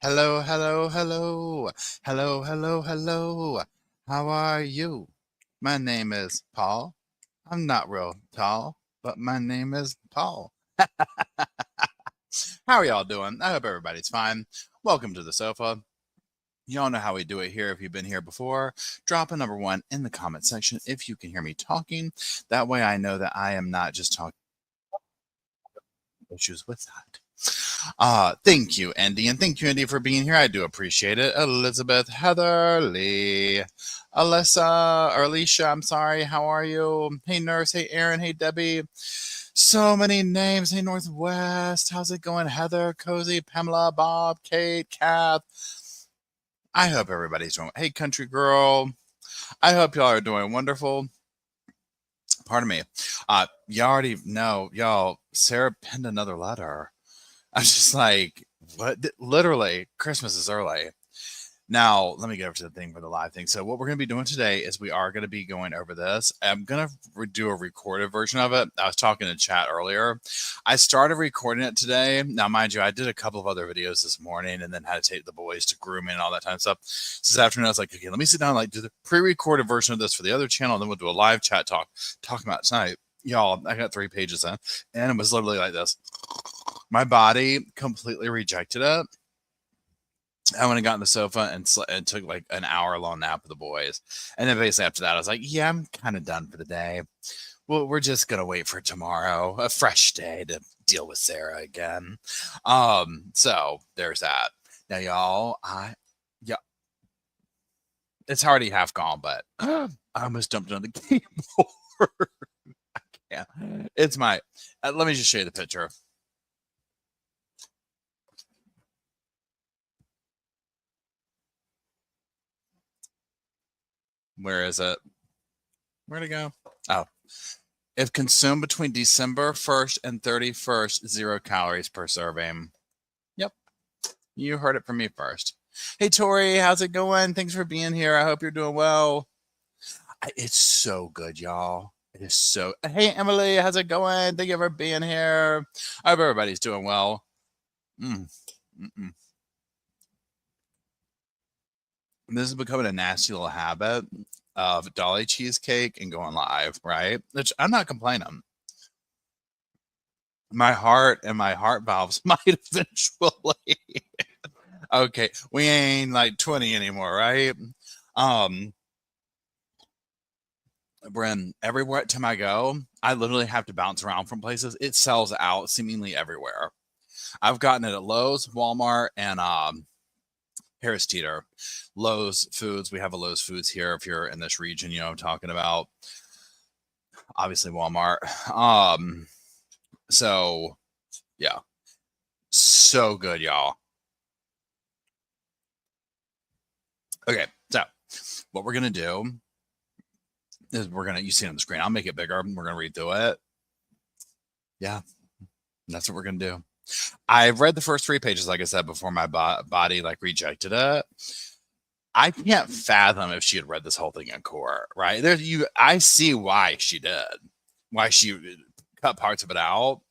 Hello, hello, hello. Hello, hello, hello. How are you? My name is Paul. I'm not real tall, but my name is Paul. How are y'all doing? I hope everybody's fine. Welcome to the sofa. Y'all know how we do it here. If you've been here before, drop a number one in the comment section if you can hear me talking. That way I know that I am not just talking issues with that. Thank you, Andy, and thank you, Andy, for being here. I do appreciate it. Elizabeth, Heather, Lee, Alyssa, or Alicia, I'm sorry. How are you? Hey, Nurse. Hey, Aaron. Hey, Debbie. So many names. Hey, Northwest. How's it going? Heather, Cozy, Pamela, Bob, Kate, Kath. I hope everybody's doing. Hey, Country Girl. I hope y'all are doing wonderful. Pardon me. You already know, y'all. Sarah penned another letter. I'm just like, what? Literally, Christmas is early. Now, let me get over to the thing for the live thing. So, what we're going to be doing today is we are going to be going over this. I'm going to do a recorded version of it. I was talking in chat earlier. I started recording it today. Now, mind you, I did a couple of other videos this morning and then had to take the boys to grooming and all that kind of stuff. So this afternoon, I was like, okay, let me sit down and like do the pre-recorded version of this for the other channel. And then we'll do a live chat talking about it tonight. Y'all, I got 3 pages in, and it was literally like this. My body completely rejected it. I went and got on the sofa and took like an hour-long nap with the boys. And then basically after that, I was like, yeah, I'm kind of done for the day. Well, we're just going to wait for tomorrow, a fresh day to deal with Sarah again. So there's that. Now, y'all, yeah, it's already half gone, but I almost jumped on the keyboard. I can't. It's my, let me just show you the picture. Where is it? Where'd it go? Oh, if consumed between December 1st and 31st, 0 calories per serving. Yep. You heard it from me first. Hey, Tori, how's it going? Thanks for being here. I hope you're doing well. It's so good, y'all. It is so. Hey, Emily, how's it going? Thank you for being here. I hope everybody's doing well. This is becoming a nasty little habit of Dolly cheesecake and going live, right? Which I'm not complaining. My heart and my heart valves might eventually. Okay, we ain't like 20 anymore, right? Bren, everywhere time I go, I literally have to bounce around from places. It sells out seemingly everywhere. I've gotten it at Lowe's, Walmart, and Harris Teeter. Lowe's Foods. We have a Lowe's Foods here if you're in this region, you know what I'm talking about. Obviously Walmart. So yeah. So good, y'all. Okay, so what we're gonna do is you see it on the screen. I'll make it bigger. We're gonna read through it. Yeah, that's what we're gonna do. I've read the first 3 pages, like I said, before my body like rejected it. I can't fathom if she had read this whole thing in court, right? I see why she did, why she cut parts of it out.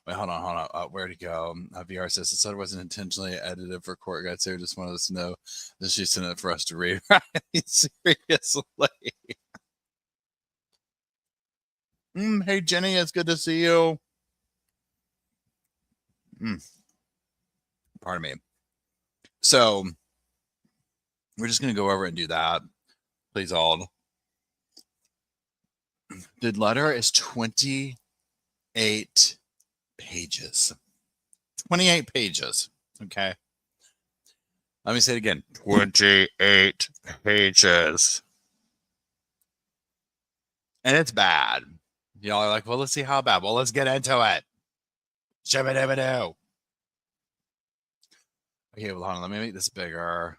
Wait, hold on. Where'd it go? VR says it wasn't intentionally edited for court guides. Sarah just wanted us to know that she sent it for us to read. Right? Seriously. Hey, Jenny, it's good to see you. Pardon me. So we're just going to go over and do that. Please, all. The letter is 28 pages. 28 pages. Okay. Let me say it again. 28 pages. And it's bad. Y'all are like, well, let's see how bad. Well, let's get into it. Shabba-dabba-doo. Okay, well, hold on. Let me make this bigger.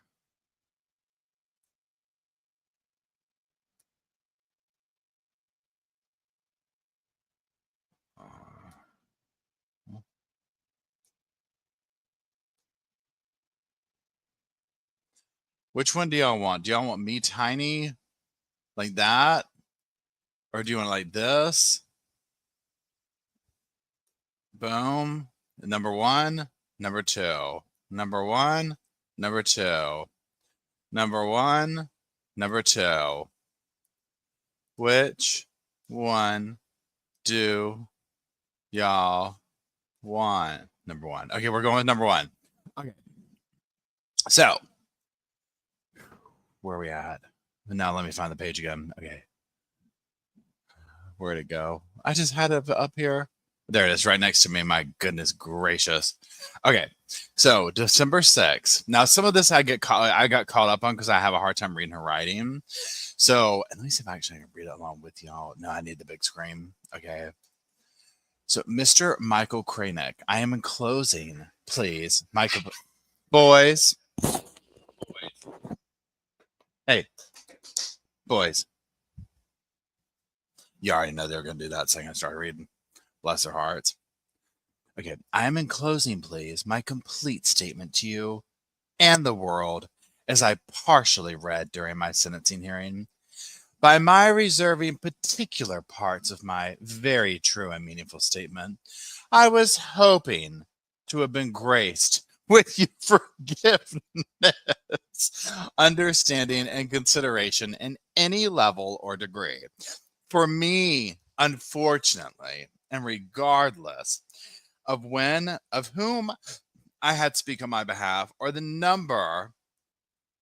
Which one do y'all want? Do y'all want me tiny like that? Or do you want like this? Boom. Number one, number two. Number one, number two. Number one, number two. Which one do y'all want? Number one. Okay, we're going with number one. Okay. So, where are we at? Now let me find the page again. Okay. Where'd it go? I just had it up here. There it is, right next to me. My goodness gracious. Okay, so December 6th. Now, some of this I got caught up on because I have a hard time reading her writing. So, let me see if I actually can read it along with y'all. No, I need the big screen. Okay. So, Mr. Michael Kranick, I am enclosing, please, Michael. Boys. Hey, boys. You already know they're going to do that second I start reading. Bless their hearts. Okay, I am enclosing, please, my complete statement to you and the world as I partially read during my sentencing hearing. By my reserving particular parts of my very true and meaningful statement, I was hoping to have been graced with your forgiveness, understanding, and consideration in any level or degree. For me, unfortunately, and regardless of whom I had speak on my behalf, or the number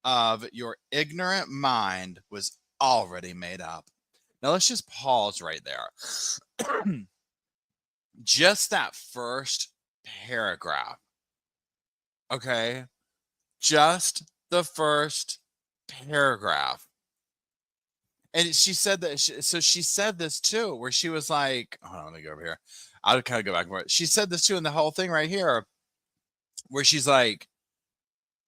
of your ignorant mind was already made up. Now let's just pause right there. Just that first paragraph. Okay. Just the first paragraph. And she said that, she said this too, where she was like, hold on, let me go over here. I'll kind of go back and forth. She said this too in the whole thing right here, where she's like,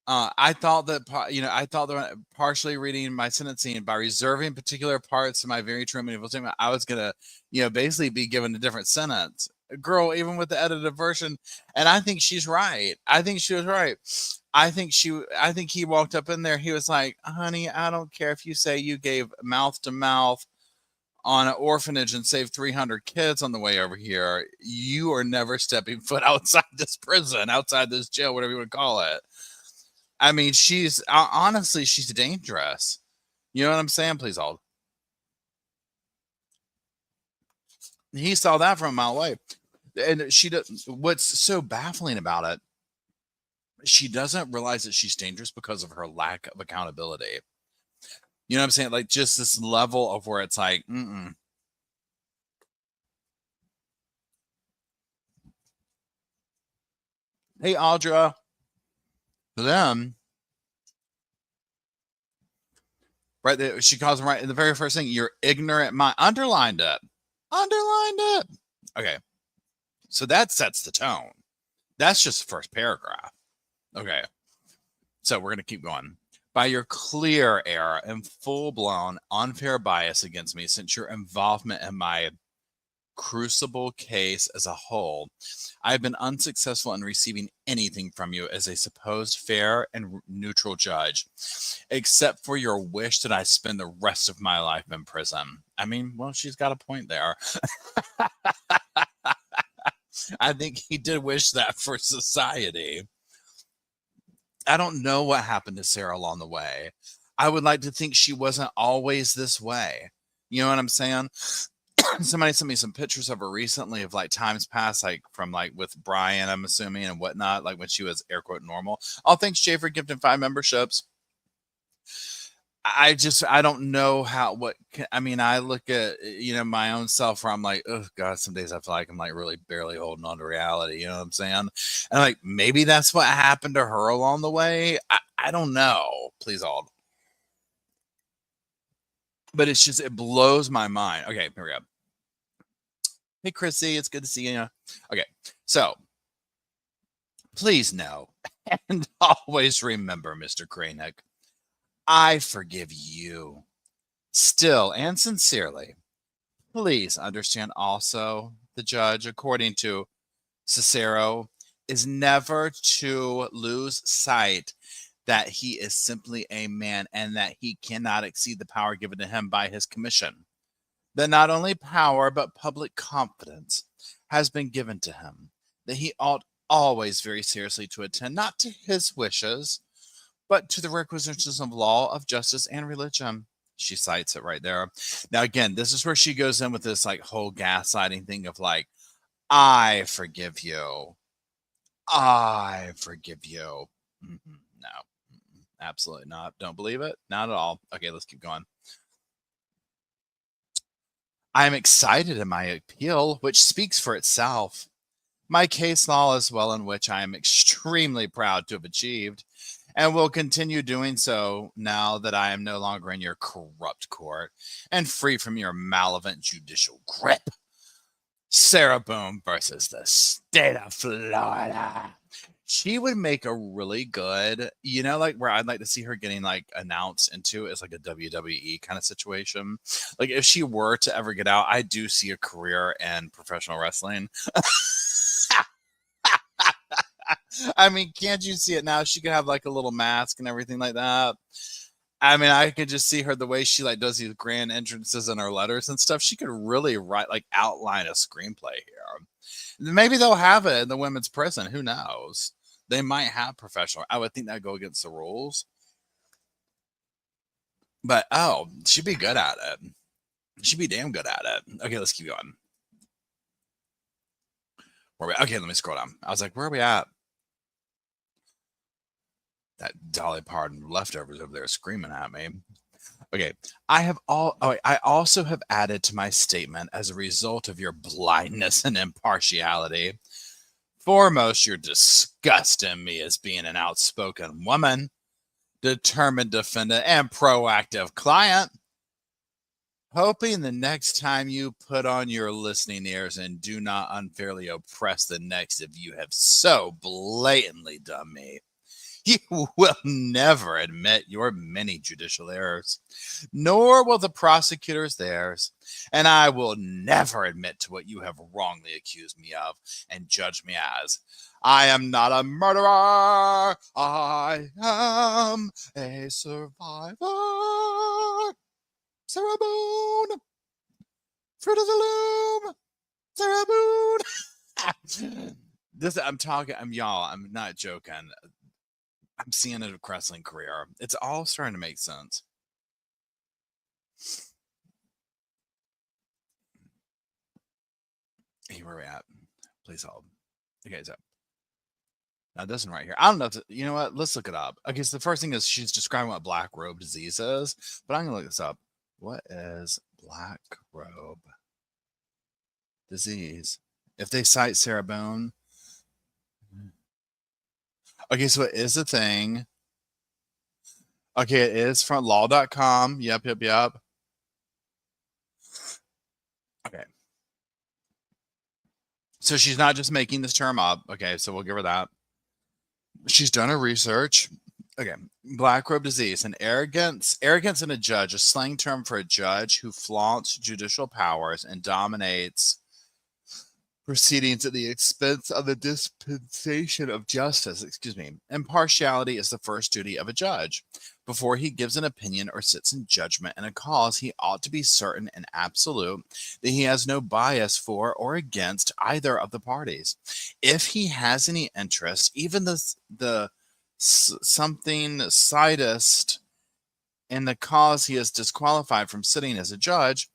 I thought that partially reading my sentencing by reserving particular parts of my very true and meaningful statement, I was gonna, basically be given a different sentence. Girl, even with the edited version, and I think she's right. I think she was right. I think he walked up in there. He was like, "Honey, I don't care if you say you gave mouth to mouth on an orphanage and saved 300 kids on the way over here. You are never stepping foot outside this prison, outside this jail, whatever you would call it." I mean, honestly, she's dangerous. You know what I'm saying? Please hold. He saw that from a mile away. And what's so baffling about it, she doesn't realize that she's dangerous because of her lack of accountability. You know what I'm saying? Like, just this level of where it's like, Hey, Audra. Then, right there, she calls him right in the very first thing, "You're ignorant mind." Underlined it. Okay. So that sets the tone. That's just the first paragraph. Okay. So we're going to keep going. By your clear error and full-blown unfair bias against me since your involvement in my crucible case as a whole, I have been unsuccessful in receiving anything from you as a supposed fair and neutral judge, except for your wish that I spend the rest of my life in prison. I mean, well, she's got a point there. I think he did wish that for society. I don't know what happened to Sarah along the way. I would like to think she wasn't always this way. You know what I'm saying? Somebody sent me some pictures of her recently of like times past, like from like with Brian, I'm assuming, and whatnot, like when she was air quote normal. Oh, thanks, Jay, for gifting 5 memberships. I don't know I look at, my own self where I'm like, oh God, some days I feel like I'm like really barely holding on to reality. You know what I'm saying? And I'm like, maybe that's what happened to her along the way. I don't know. Please hold. But it blows my mind. Okay, here we go. Hey, Chrissy, it's good to see you. Okay, so please know and always remember, Mr. Kranick, I forgive you still and sincerely. Please understand also, the judge, according to Cicero, is never to lose sight that he is simply a man and that he cannot exceed the power given to him by his commission. That not only power but public confidence has been given to him, that he ought always very seriously to attend not to his wishes, but to the requisitions of law, of justice, and religion. She cites it right there. Now, again, this is where she goes in with this like whole gaslighting thing of like, I forgive you. I forgive you. No, absolutely not. Don't believe it. Not at all. Okay, let's keep going. I am excited in my appeal, which speaks for itself. My case law is well, in which I am extremely proud to have achieved, and will continue doing so now that I am no longer in your corrupt court and free from your malevolent judicial grip. Sarah Boom versus the state of Florida. She would make a really good, like where I'd like to see her getting like announced into is like a WWE kind of situation. Like if she were to ever get out, I do see a career in professional wrestling. I mean, can't you see it now? She could have like a little mask and everything like that. I mean, I could just see her the way she like does these grand entrances in her letters and stuff. She could really write like outline a screenplay here. Maybe they'll have it in the women's prison. Who knows? They might have professional. I would think that'd go against the rules. But she'd be good at it. She'd be damn good at it. Okay, let's keep going. Okay, let me scroll down. I was like, where are we at? That Dolly Parton leftovers over there screaming at me. Okay, I also have added to my statement as a result of your blindness and impartiality. Foremost, your disgust in me as being an outspoken woman, determined defendant, and proactive client. Hoping the next time you put on your listening ears and do not unfairly oppress the next of you have so blatantly done me, you will never admit your many judicial errors, nor will the prosecutors theirs, and I will never admit to what you have wrongly accused me of and judged me as. I am not a murderer. I am a survivor. Sarah Boone, fruit of the loom, Sarah Boone. I'm not joking. I'm seeing a wrestling career. It's all starting to make sense. Hey, where are we at? Please hold. Okay, so now this one right here. I don't know if you know what. Let's look it up. Okay, so the first thing is she's describing what black robe disease is, but I'm gonna look this up. What is black robe disease? If they cite Sarah Boone. Okay, so it is a thing. Okay, it is from law.com. Yep. Okay. So she's not just making this term up. Okay, so we'll give her that. She's done her research. Okay, black robe disease, and arrogance in a judge, a slang term for a judge who flaunts judicial powers and dominates proceedings at the expense of the dispensation of justice. Impartiality is the first duty of a judge. Before he gives an opinion or sits in judgment in a cause, he ought to be certain and absolute that he has no bias for or against either of the parties. If he has any interest, even the something slightest in the cause, he is disqualified from sitting as a judge,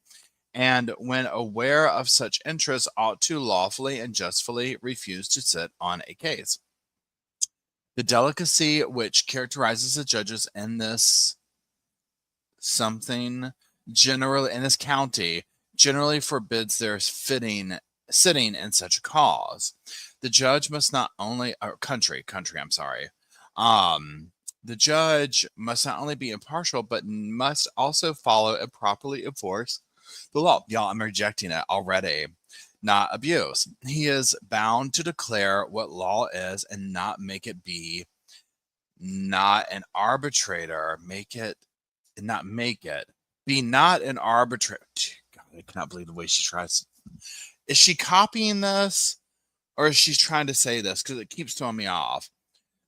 and when aware of such interest, ought to lawfully and justly refuse to sit on a case. The delicacy which characterizes the judges in this county generally forbids their sitting in such a cause. The judge must not only the judge must not only be impartial, but must also follow and properly enforce the law. Y'all, I'm rejecting it already. Not abuse. He is bound to declare what law is and not make it be not an arbitrator. Be not an arbitrator. God, I cannot believe the way she tries. Is she copying this or is she trying to say this? Because it keeps throwing me off.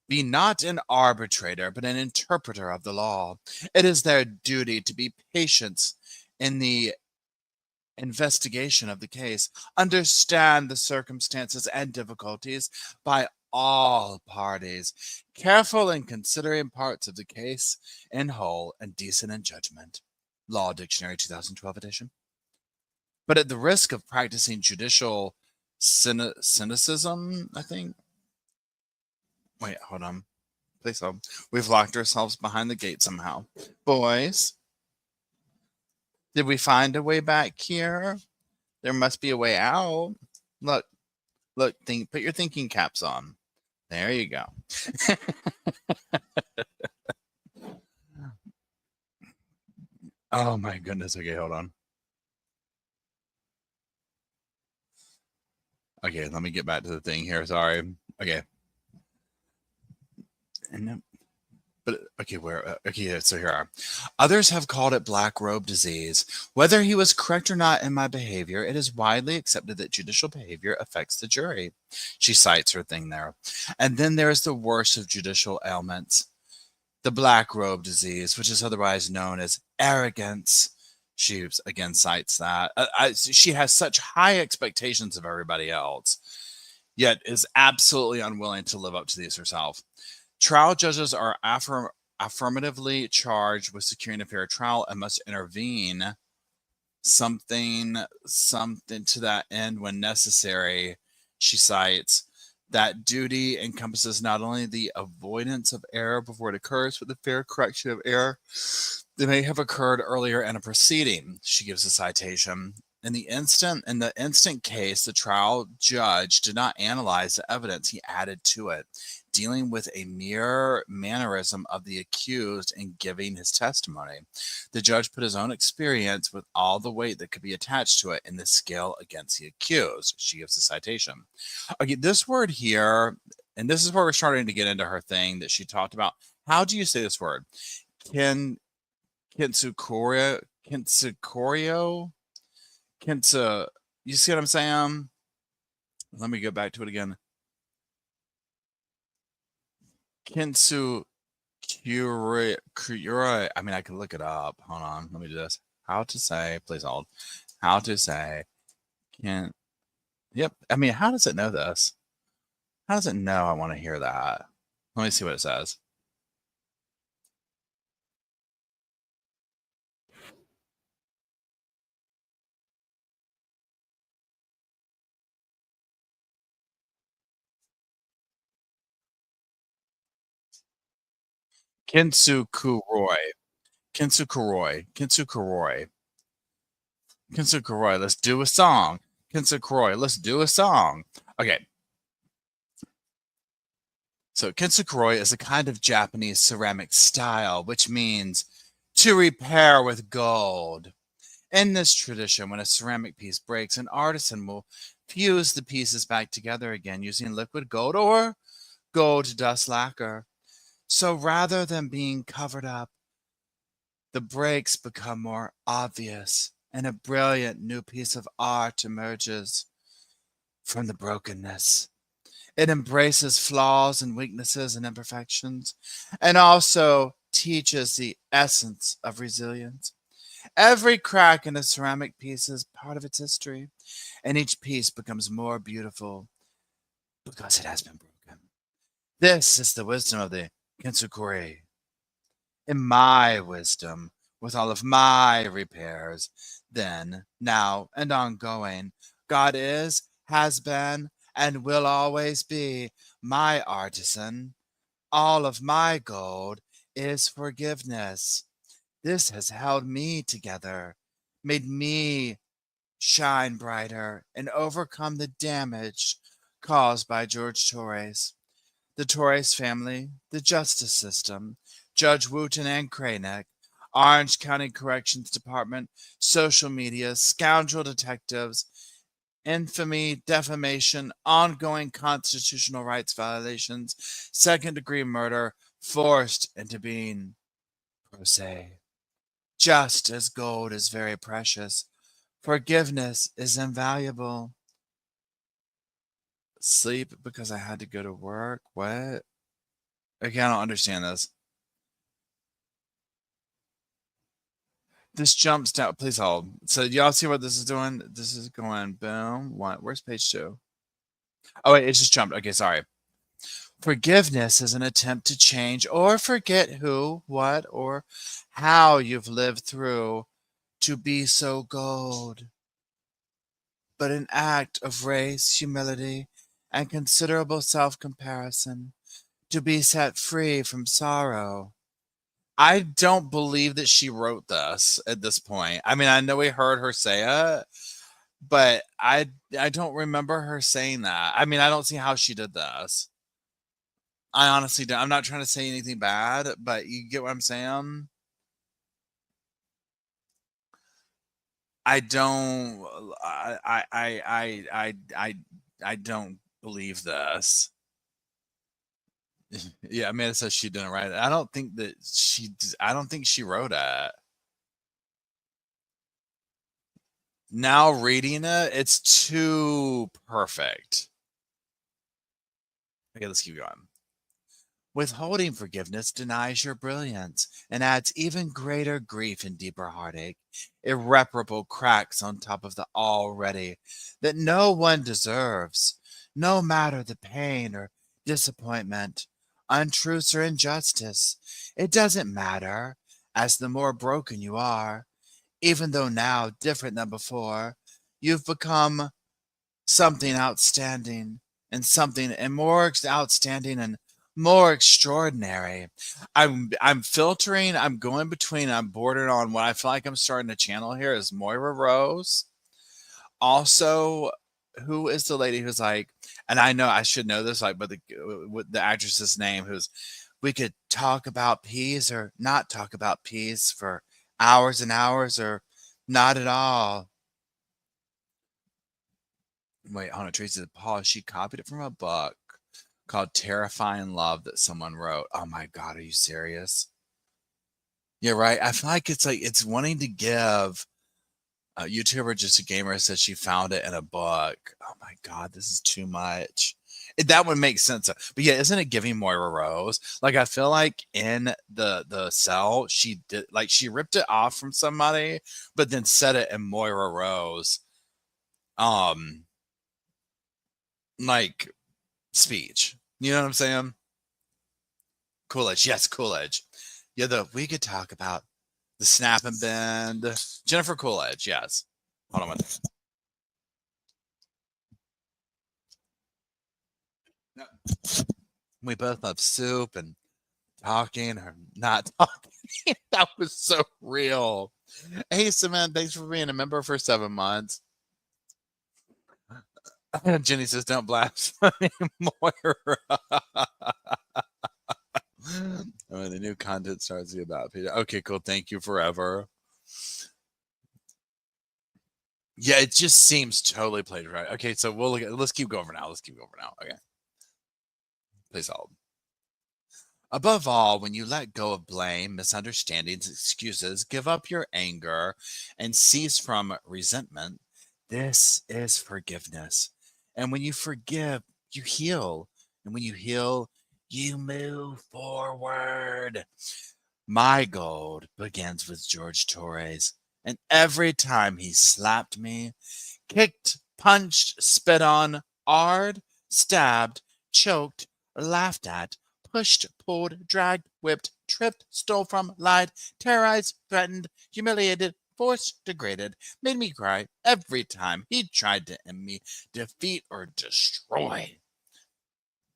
Be not an arbitrator, but an interpreter of the law. It is their duty to be patient in the investigation of the case, understand the circumstances and difficulties by all parties, careful in considering parts of the case in whole, and decent in judgment. Law Dictionary 2012 edition. But at the risk of practicing judicial cynicism, I think. Wait, hold on. Please hold. We've locked ourselves behind the gate somehow. Boys, did we find a way back here? There must be a way out. Look, put your thinking caps on. There you go. Oh my goodness. Okay, hold on. Okay, let me get back to the thing here. Sorry. Okay. And but okay, so here are. Others have called it black robe disease. Whether he was correct or not in my behavior, it is widely accepted that judicial behavior affects the jury. She cites her thing there. And then there's the worst of judicial ailments, the black robe disease, which is otherwise known as arrogance. She again cites that. She has such high expectations of everybody else, yet is absolutely unwilling to live up to these herself. Trial judges are affirmatively charged with securing a fair trial and must intervene something to that end when necessary. She cites that duty encompasses not only the avoidance of error before it occurs, but the fair correction of error that may have occurred earlier in a proceeding. She gives a citation. In the instant case, the trial judge did not analyze the evidence, he added to it, dealing with a mere mannerism of the accused in giving his testimony. The judge put his own experience with all the weight that could be attached to it in the scale against the accused. She gives a citation. Okay, this word here, and this is where we're starting to get into her thing that she talked about. How do you say this word? Kintsugi? You see what I'm saying? Let me go back to it again. Kintsugi. I mean, I can look it up. Hold on. Let me do this. How to say, please hold. How to say, yep. I mean, how does it know this? How does it know I want to hear that? Let me see what it says. Kintsukuroi. Let's do a song. Let's do a song. Okay. So Kintsugi is a kind of Japanese ceramic style, which means to repair with gold. In this tradition, when a ceramic piece breaks, an artisan will fuse the pieces back together again using liquid gold or gold dust lacquer. So rather than being covered up, the breaks become more obvious and a brilliant new piece of art emerges from the brokenness. It embraces flaws and weaknesses and imperfections and also teaches the essence of resilience. Every crack in a ceramic piece is part of its history, and each piece becomes more beautiful because it has been broken. This is the wisdom of the Kintsugi. In my wisdom, with all of my repairs, then, now, and ongoing, God is, has been, and will always be my artisan. All of my gold is forgiveness. This has held me together, made me shine brighter, and overcome the damage caused by George Torres, the Torres family, the justice system, Judge Wooten and Cranick, Orange County Corrections Department, social media, scoundrel detectives, infamy, defamation, ongoing constitutional rights violations, second-degree murder, forced into being pro se. Just as gold is very precious, forgiveness is invaluable. Sleep because I had to go to work? What? Okay, I don't understand this. This jumps down. Please hold. So y'all see what this is doing? This is going boom. What? Where's page 2? Oh wait, it just jumped. Okay, sorry. Forgiveness is an attempt to change or forget who, what, or how you've lived through to be so gold, but an act of race, humility, and considerable self-comparison to be set free from sorrow. I don't believe that she wrote this at this point. I mean, I know we heard her say it, but I don't remember her saying that. I mean, I don't see how she did this. I honestly don't. I'm not trying to say anything bad, but you get what I'm saying? I don't I don't believe this. Yeah, Amanda says she didn't write it. I don't think she wrote it. Now reading it, it's too perfect. Okay, let's keep going. Withholding forgiveness denies your brilliance and adds even greater grief and deeper heartache, irreparable cracks on top of the already that no one deserves, no matter the pain or disappointment, untruths or injustice. It doesn't matter, as the more broken you are, even though now different than before, you've become something outstanding and more outstanding and more extraordinary. I'm filtering, I'm going between, I'm bordering on what I feel like I'm starting to channel here is Moira Rose. Also, who is the lady who's like, and I know I should know this, like, but the actress's name who's we could talk about peas or not talk about peas for hours and hours or not at all. Wait, hold on. Tracy Paul, she copied it from a book called Terrifying Love that someone wrote. Oh my God, are you serious? Yeah, right. I feel like it's wanting to give a YouTuber just a gamer said she found it in a book. Oh my God, this is too much. That would make sense. But yeah, isn't it giving Moira Rose? Like I feel like in the cell, she did like she ripped it off from somebody, but then said it in Moira Rose. Um, like speech. You know what I'm saying? Coolidge. Yes, Coolidge. Yeah, we could talk about the snap and bend. Jennifer Coolidge, yes. Hold on one second. No. We both love soup and talking or not talking. That was so real. Hey, Samantha, thanks for being a member for 7 months. Jenny says, don't blaspheme Moira. Oh, the new content starts about Peter. Okay, cool. Thank you forever. Yeah, it just seems totally played right. Okay, so let's keep going for now. Let's keep going for now. Okay. Please hold. Above all, when you let go of blame, misunderstandings, excuses, give up your anger, and cease from resentment, this is forgiveness. And when you forgive, you heal. And when you heal, you move forward. My gold begins with George Torres. And every time he slapped me, kicked, punched, spit on, arred, stabbed, choked, laughed at, pushed, pulled, dragged, whipped, tripped, stole from, lied, terrorized, threatened, humiliated, forced, degraded, made me cry every time he tried to end me, defeat, or destroy.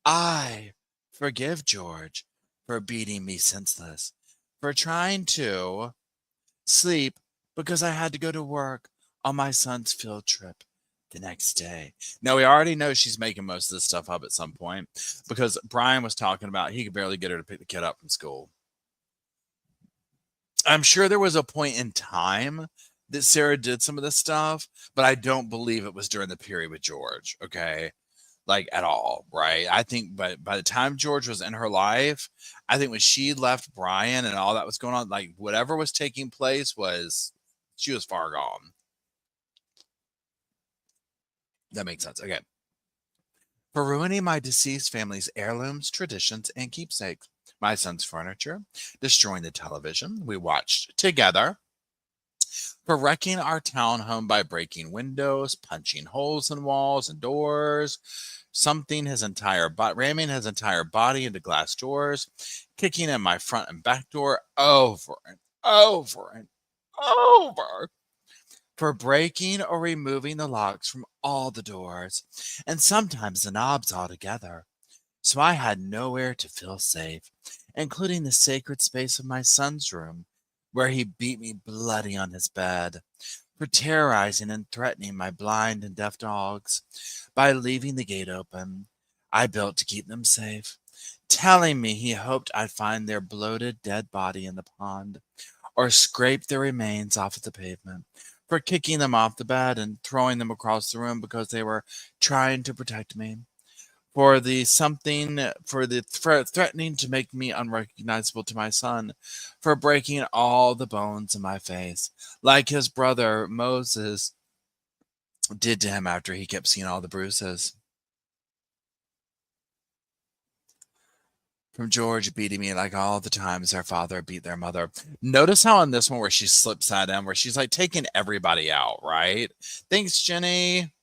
I forgive George for beating me senseless, for trying to sleep because I had to go to work on my son's field trip the next day. Now, we already know she's making most of this stuff up at some point because Brian was talking about he could barely get her to pick the kid up from school. I'm sure there was a point in time that Sarah did some of this stuff, but I don't believe it was during the period with George. Okay. Like at all, right? I think by the time George was in her life, I think when she left Brian and all that was going on, like whatever was taking place she was far gone. That makes sense. Okay. For ruining my deceased family's heirlooms, traditions, and keepsakes, my son's furniture, destroying the television we watched together, for wrecking our townhome by breaking windows, punching holes in walls and doors, ramming his entire body into glass doors, kicking in my front and back door over and over and over, for breaking or removing the locks from all the doors, and sometimes the knobs altogether. So I had nowhere to feel safe, including the sacred space of my son's room, where he beat me bloody on his bed, for terrorizing and threatening my blind and deaf dogs by leaving the gate open I built to keep them safe, telling me he hoped I'd find their bloated dead body in the pond, or scrape their remains off of the pavement, for kicking them off the bed and throwing them across the room because they were trying to protect me, for threatening to make me unrecognizable to my son, for breaking all the bones in my face, like his brother Moses did to him after he kept seeing all the bruises. From George beating me like all the times their father beat their mother. Notice how in this one where she slips that in, where she's like taking everybody out, right? Thanks, Jenny.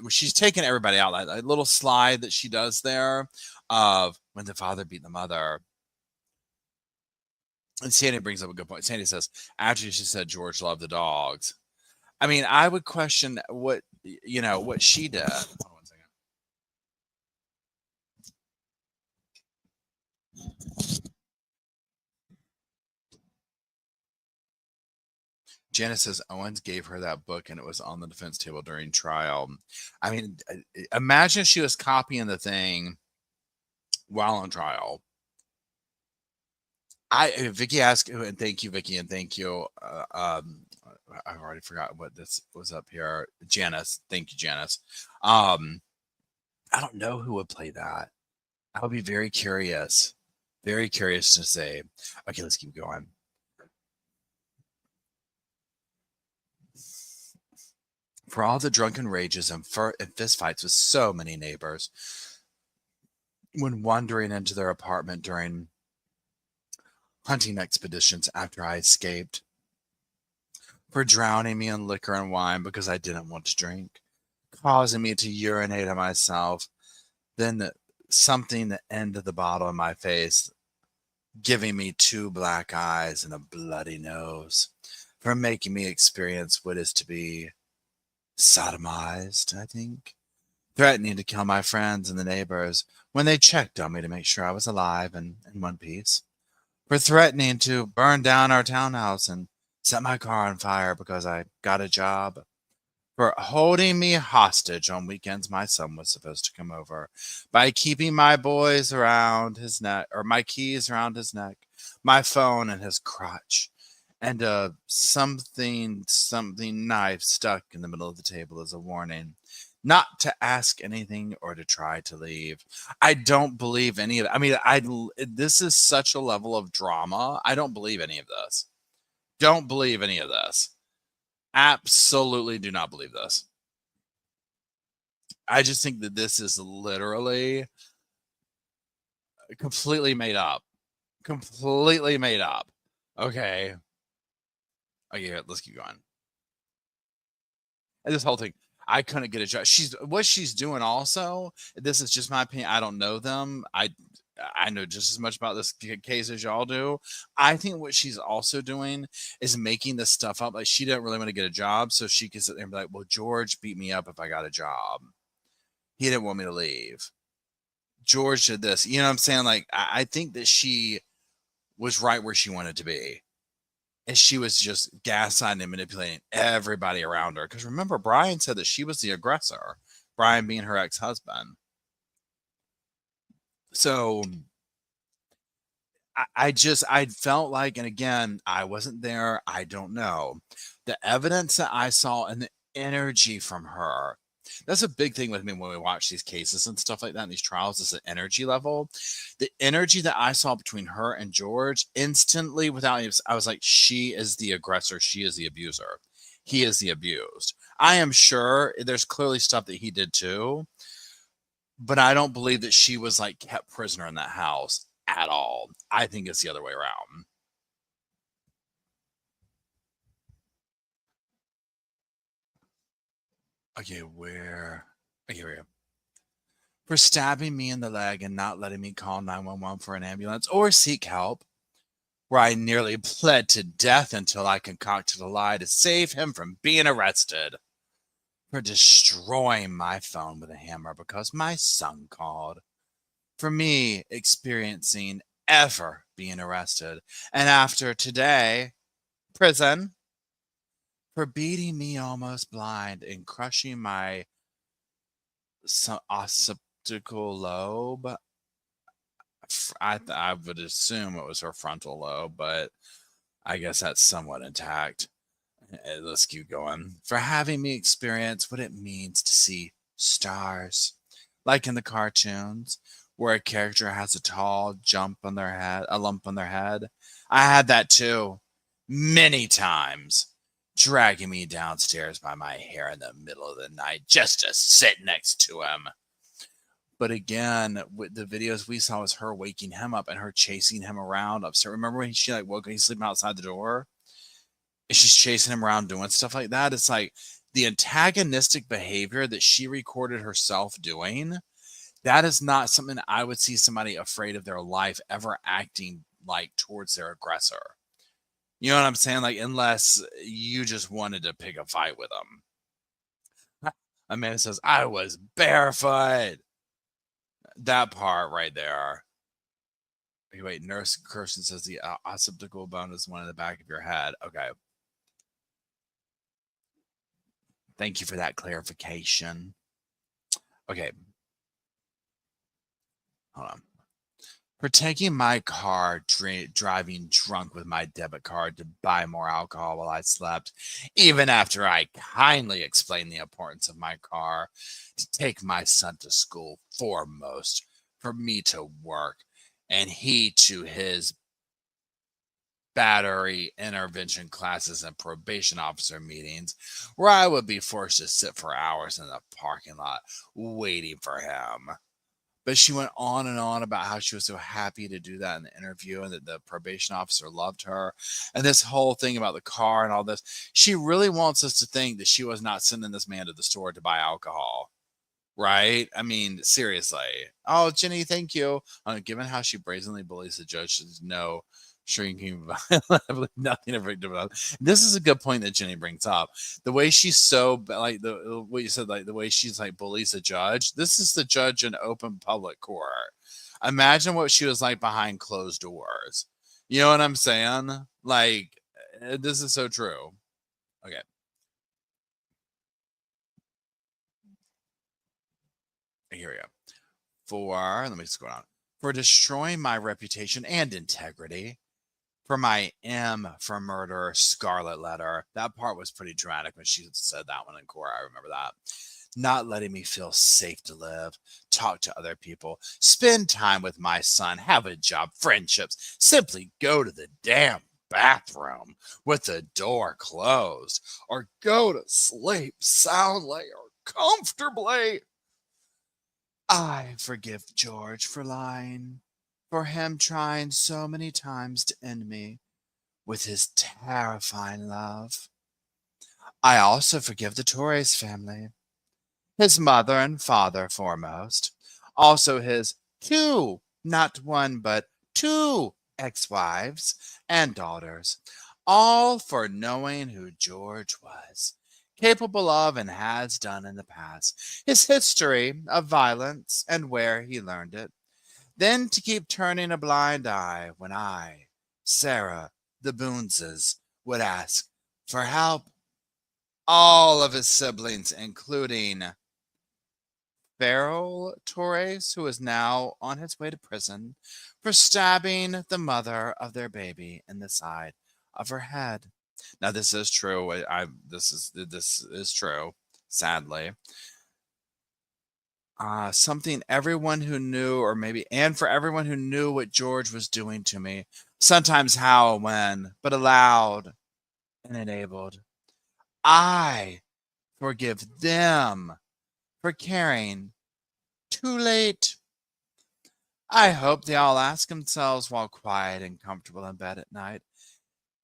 She's taking everybody out. Like a little slide that she does there of when the father beat the mother. And Sandy brings up a good point. Sandy says, after she said George loved the dogs. I mean, I would question what she did. Hold on one second. Janice says Owens gave her that book and it was on the defense table during trial. I mean, imagine she was copying the thing while on trial. Vicky asked, and thank you, Vicky, and thank you. I already forgot what this was up here. Janice, thank you, Janice. I don't know who would play that. I would be very curious to say. Okay, let's keep going. For all the drunken rages and fistfights with so many neighbors when wandering into their apartment during hunting expeditions after I escaped, for drowning me in liquor and wine because I didn't want to drink, causing me to urinate on myself, then something the end of the bottle in my face, giving me 2 black eyes and a bloody nose, for making me experience what is to be sodomized, I think, threatening to kill my friends and the neighbors when they checked on me to make sure I was alive and in one piece, for threatening to burn down our townhouse and set my car on fire because I got a job, for holding me hostage on weekends my son was supposed to come over by keeping my boys around his neck, or my keys around his neck, my phone in his crotch, and a something knife stuck in the middle of the table as a warning not to ask anything or to try to leave. I don't believe any of it. I mean, this is such a level of drama. I don't believe any of this. Don't believe any of this. Absolutely do not believe this. I just think that this is literally completely made up. Completely made up. Okay. Okay, let's keep going. And this whole thing, I couldn't get a job. What she's doing also, this is just my opinion. I don't know them. I know just as much about this case as y'all do. I think what she's also doing is making this stuff up. Like she didn't really want to get a job, so she could sit there and be like, "Well, George beat me up if I got a job. He didn't want me to leave. George did this." You know what I'm saying? Like I think that she was right where she wanted to be. And she was just gaslighting and manipulating everybody around her. Because remember, Brian said that she was the aggressor, Brian being her ex husband. So I felt like, and again, I wasn't there. I don't know. The evidence that I saw and the energy from her. That's a big thing with me when we watch these cases and stuff like that in these trials is the energy level. The energy that I saw between her and George instantly without I was like, she is the aggressor, she is the abuser. He is the abused. I am sure there's clearly stuff that he did too, but I don't believe that she was like kept prisoner in that house at all. I think it's the other way around. Okay, where? Okay, where? for stabbing me in the leg and not letting me call 911 for an ambulance or seek help, where I nearly bled to death until I concocted a lie to save him from being arrested, for destroying my phone with a hammer because my son called, for me experiencing ever being arrested, and after today, prison, for beating me almost blind and crushing my occipital lobe. I would assume it was her frontal lobe, but I guess that's somewhat intact. Let's keep going. For having me experience what it means to see stars, like in the cartoons, where a character has a tall jump on their head, a lump on their head. I had that too, many times, dragging me downstairs by my hair in the middle of the night just to sit next to him. But again, with the videos we saw was her waking him up and her chasing him around upstairs. Remember when she like woke up, he's sleeping outside the door? And she's chasing him around doing stuff like that. It's like the antagonistic behavior that she recorded herself doing. That is not something I would see somebody afraid of their life ever acting like towards their aggressor. You know what I'm saying? Like, unless you just wanted to pick a fight with them. Amanda says, I was barefoot. That part right there. Wait, Nurse Kirsten says the occipital bone is one in the back of your head. Okay. Thank you for that clarification. Okay. Hold on. For taking my car, driving drunk with my debit card to buy more alcohol while I slept, even after I kindly explained the importance of my car to take my son to school foremost, for me to work, and he to his battery intervention classes and probation officer meetings, where I would be forced to sit for hours in the parking lot waiting for him. But she went on and on about how she was so happy to do that in the interview and that the probation officer loved her. And this whole thing about the car and all this, she really wants us to think that she was not sending this man to the store to buy alcohol. Right? I mean, seriously. Oh, Jenny, thank you. Given how she brazenly bullies the judge, there's no shrinking nothing of victim. This is a good point that Jenny brings up. The way she's so like the what you said, like the way she's like bullies the judge. This is the judge in open public court. Imagine what she was like behind closed doors. You know what I'm saying? Like, this is so true. Okay. Here we go. Let me scroll down. For destroying my reputation and integrity. For my M for murder scarlet letter. That part was pretty dramatic when she said that one in court. I remember that. Not letting me feel safe to live, talk to other people, spend time with my son, have a job, friendships, simply go to the damn bathroom with the door closed, or go to sleep soundly or comfortably. I forgive George for lying, for him trying so many times to end me with his terrifying love. I also forgive the Torres family, his mother and father foremost, also his two, not one, but two ex-wives and daughters, all for knowing who George was, capable of and has done in the past, his history of violence and where he learned it, then to keep turning a blind eye when I, Sarah, the Boonses, would ask for help. All of his siblings, including Farrell Torres, who is now on his way to prison for stabbing the mother of their baby in the side of her head. Now, this is true. This is true. Sadly, something everyone who knew, or maybe, and for everyone who knew what George was doing to me, sometimes how and when, but allowed and enabled. I forgive them for caring. Too late. I hope they all ask themselves while quiet and comfortable in bed at night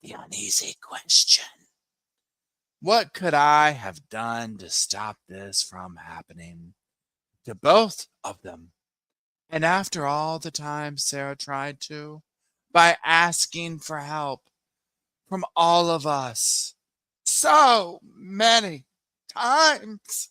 the uneasy question: what could I have done to stop this from happening? to both of them. And after all the time Sarah tried to, by asking for help from all of us so many times.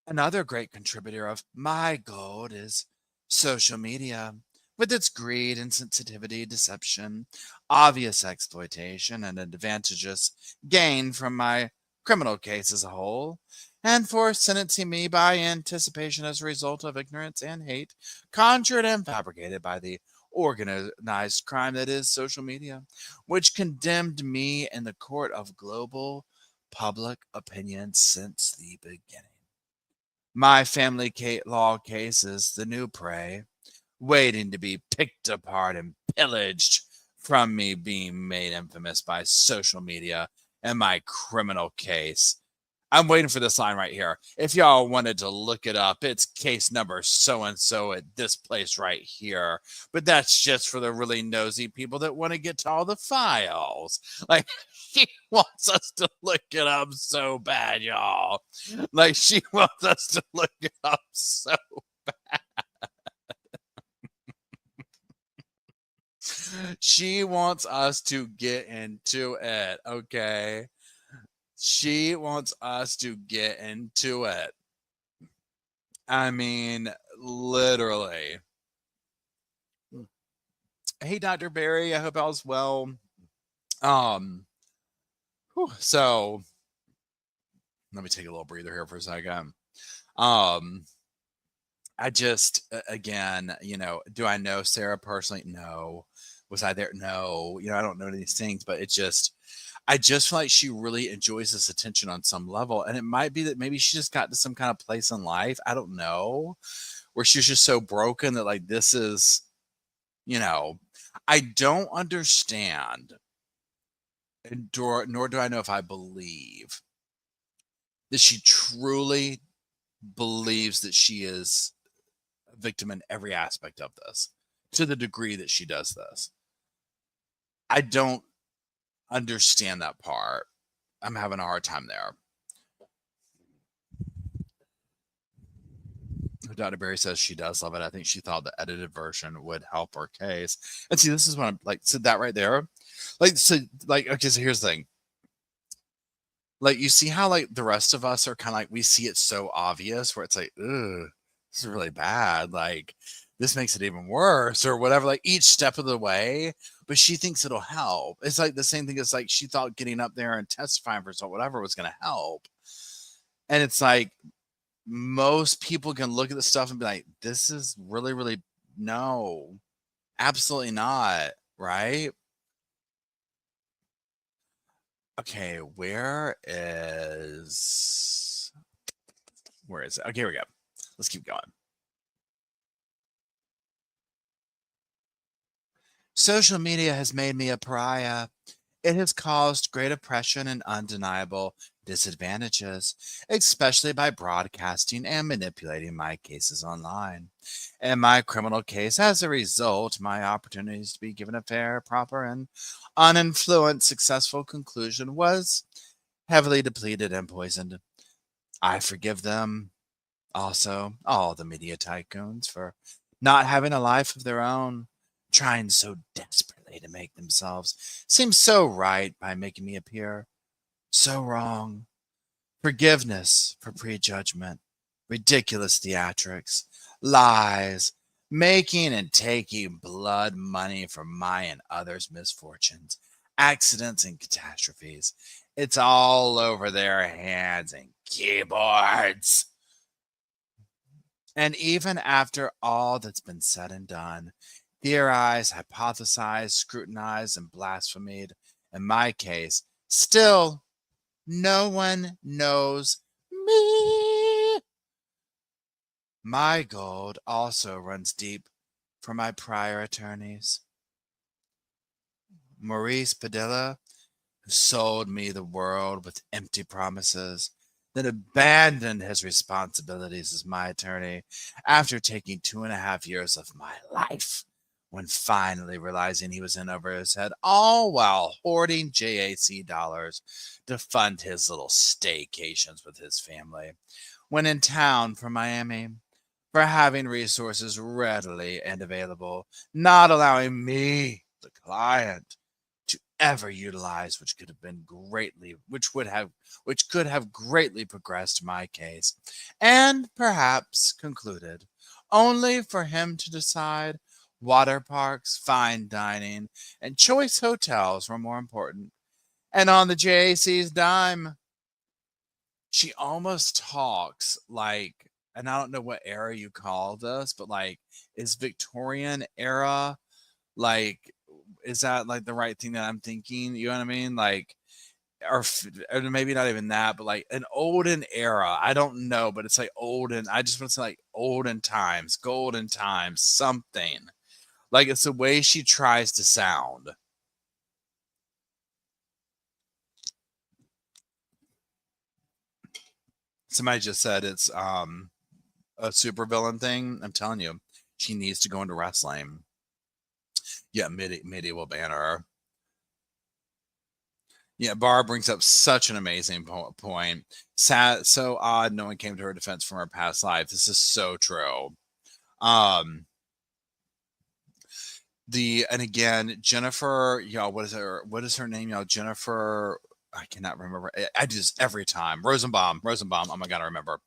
Another great contributor of my gold is social media, with its greed, insensitivity, deception, obvious exploitation, and advantageous gain from my criminal case as a whole, and for sentencing me by anticipation as a result of ignorance and hate, conjured and fabricated by the organized crime that is social media, which condemned me in the court of global public opinion since the beginning. My family law case is the new prey, waiting to be picked apart and pillaged from me being made infamous by social media and my criminal case. I'm waiting for this line right here. If y'all wanted to look it up, it's case number so-and-so at this place right here. But that's just for the really nosy people that want to get to all the files. Like, she wants us to look it up so bad, y'all. Like, she wants us to look it up so bad. She wants us to get into it, okay? She wants us to get into it. I mean, literally. Hey, Dr. Barry, I hope all's well. So let me take a little breather here for a second. I just, again, do I know Sarah personally? No. Was I there? No. I don't know any of these things, but I just feel like she really enjoys this attention on some level. And it might be that maybe she just got to some kind of place in life. I don't know. Where she's just so broken that, like, this is, I don't understand, nor do I know if I believe that she truly believes that she is a victim in every aspect of this, to the degree that she does this. I don't understand that part. I'm having a hard time there. Dr. Barry says she does love it. I think she thought the edited version would help her case. And see, this is what I'm like, so that right there. Okay, so here's the thing. Like, you see how, like, the rest of us are kind of like, we see it so obvious where it's like, ugh, this is really bad. Like, this makes it even worse or whatever, like, each step of the way. But she thinks it'll help. It's like the same thing as, like, she thought getting up there and testifying for herself, whatever, was going to help. And it's like, most people can look at the stuff and be like, this is really, really, no, absolutely not. Right? Okay, where is it? Okay, here we go. Let's keep going. Social media has made me a pariah. It has caused great oppression and undeniable disadvantages, especially by broadcasting and manipulating my cases online. In my criminal case, as a result, my opportunities to be given a fair, proper, and uninfluenced successful conclusion was heavily depleted and poisoned. I forgive them also, all the media tycoons, for not having a life of their own, trying so desperately to make themselves seem so right by making me appear so wrong. Forgiveness for prejudgment, ridiculous theatrics, lies, making and taking blood money from my and others' misfortunes, accidents, and catastrophes. It's all over their hands and keyboards. And even after all that's been said and done, theorized, hypothesized, scrutinized, and blasphemed, in my case, still no one knows me. My gold also runs deep for my prior attorneys. Maurice Padilla, who sold me the world with empty promises, then abandoned his responsibilities as my attorney after taking 2.5 years of my life, when finally realizing he was in over his head, all while hoarding JAC dollars to fund his little staycations with his family. when in town from Miami for having resources readily and available, not allowing me, the client, to ever utilize which could have greatly progressed my case, and perhaps concluded, only for him to decide water parks, fine dining, and choice hotels were more important. And on the JAC's dime, she almost talks like, and I don't know what era you call this, but like, is Victorian era like, is that like the right thing that I'm thinking? You know what I mean? Like, or maybe not even that, but like an olden era. I don't know, but it's like olden. I just want to say like olden times, golden times, something. Like it's the way she tries to sound. Somebody just said it's a supervillain thing. I'm telling you, she needs to go into wrestling. Yeah, medieval banner. Yeah, Barr brings up such an amazing point. Sad, so odd no one came to her defense from her past life. This is so true. Um, and again, Jennifer, y'all, what is her name, y'all? Jennifer, I cannot remember. I just every time Rosenbaum. Oh my god, I remember.